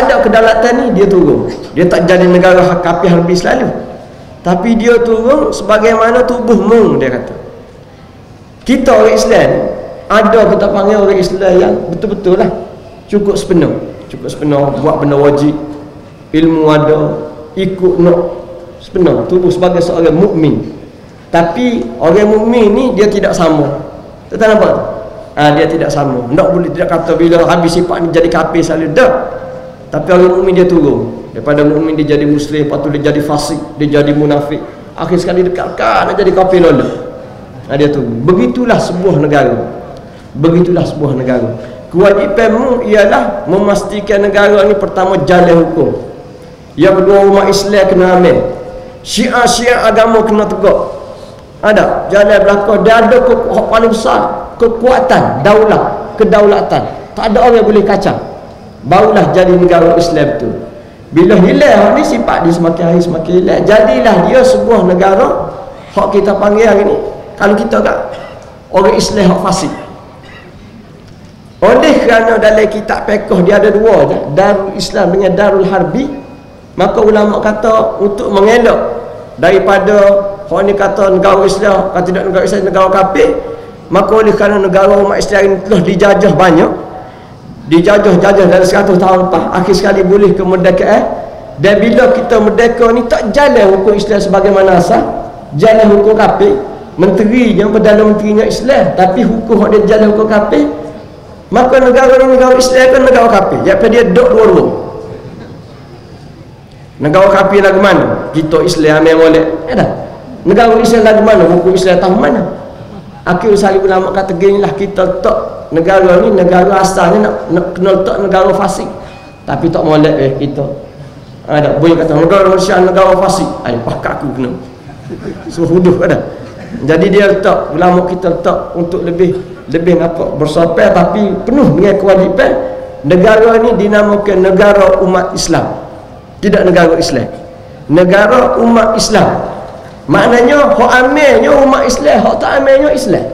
ada kedaulatan ni, dia turun. Dia tak jadi negara kafir harbi selalu, tapi dia turun sebagaimana tubuh mung. Dia kata kita orang Islam ada, kita panggil orang Islam yang betul-betul lah cukup sepenuh buat benda wajib, ilmu ada, ikut nak sebenar tubuh sebagai seorang mukmin. Tapi orang mukmin ni dia tidak sama. Tak nampak tu? Dia tidak sama. Tak boleh tidak kata bila habis sifat ni jadi kafir selalu dah. Tapi orang mukmin dia turun. Daripada mukmin dia jadi muslim, lepas tu dia jadi fasik, dia jadi munafik. Akhir sekali dekat-dekat nak jadi kafir lalu. Dia turun. Begitulah sebuah negara. Begitulah sebuah negara. Kewajipanmu ialah memastikan negara ni pertama jalan hukum. Yang kedua umat Islam kena ambil. Syiar-syiar agama kena tegak. Ada jalan belakang. Dia ada paling besar kekuatan daulat, kedaulatan. Tak ada orang yang boleh kacau. Barulah jadi negara Islam tu. Bila hilang ni sifat dia semakin hari semakin hilang. Jadilah dia sebuah negara hak kita panggil hari ni. Kalau kita kat orang Islam hak fasik. Oleh kerana dalam kitab fiqh dia ada dua je, Darul Islam dengan Darul Harbi. Maka ulama kata untuk mengelak daripada orang ni kata negara Islam, kata tidak negara Islam, negara kafir, maka oleh kerana negara umat Islam ini telah dijajah banyak, dijajah dalam 100 tahun lepas, akhir sekali boleh kemerdekaan. Dan bila kita merdeka ni tak jalan hukum Islam sebagaimana asal, jalan hukum kafir. Menterinya, Perdana Menterinya Islam, tapi hukum dia jalan hukum kafir, maka negara ni negara Islam kan negara kafir. Jadi dia dok dua-dua. Negara kafir lagu mana? Kita Islam ambil molek. Ada. Negara Islam lagu mana? Hukum Islam tahu mana? Akhir sekali ulama kata ginilah kita letak negara ni, negara asalnya nak kena letak negara fasik. Tapi tak molek kita. Ada boleh kata negara Malaysia negara fasik. Ai pakak aku kena. Suruh huduh ada. Jadi dia letak, ulama kita letak untuk lebih apa bersopan tapi penuh dengan kewajipan. Negara ni dinamakan negara umat Islam, tidak negara Islam. Negara umat Islam maknanya hak amalnya umat Islam, hak tak amalnya Islam.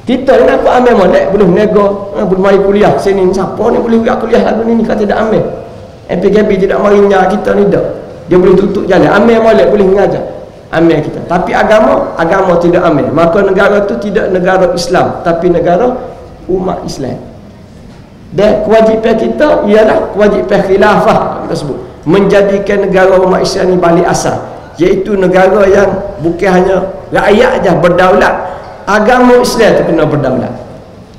Kita ni apa amal molek boleh menego, boleh mari kuliah sini, siapa ni boleh buat kuliah lagu ni kata tidak amal. MPKB tidak marinya kita ni dak. Dia boleh tutup jalan. Amal molek boleh mengajar. Amal kita. Tapi agama tidak amal. Maka negara tu tidak negara Islam, tapi negara umat Islam. Dan kewajipan kita ialah kewajipan khilafah kita sebut, menjadikan negara umat Islam ni balik asal, iaitu negara yang bukan hanya rakyat aja berdaulat, agama Islam tu kena berdaulat.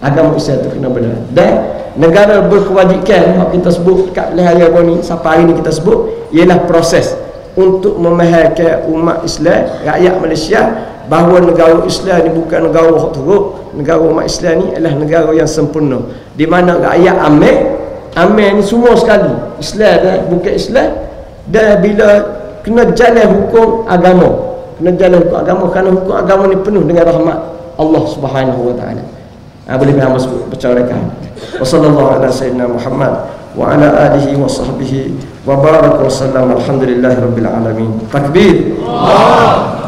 Agama Islam tu kena berdaulat. Dan negara berkewajipan hak kita sebut dekat hari ni sampai hari ni kita sebut ialah proses untuk memahamkan umat Islam, rakyat Malaysia, bahawa negara Islam ni bukan negara hak teruk. Negara umat Islam ni adalah negara yang sempurna, di mana rakyat amal ni semua sekali Islam dan bukan Islam. Dan bila kena jalan hukum agama, kena jalan hukum agama, kerana hukum agama ni penuh dengan rahmat Allah Subhanahu wa taala. Boleh kami sebut percarakan. Wassallallahu ala sayyidina Muhammad wa ala alihi wa sahbihi wa baraka wa sallam. Alhamdulillahirabbil alamin. Takbir. Allah.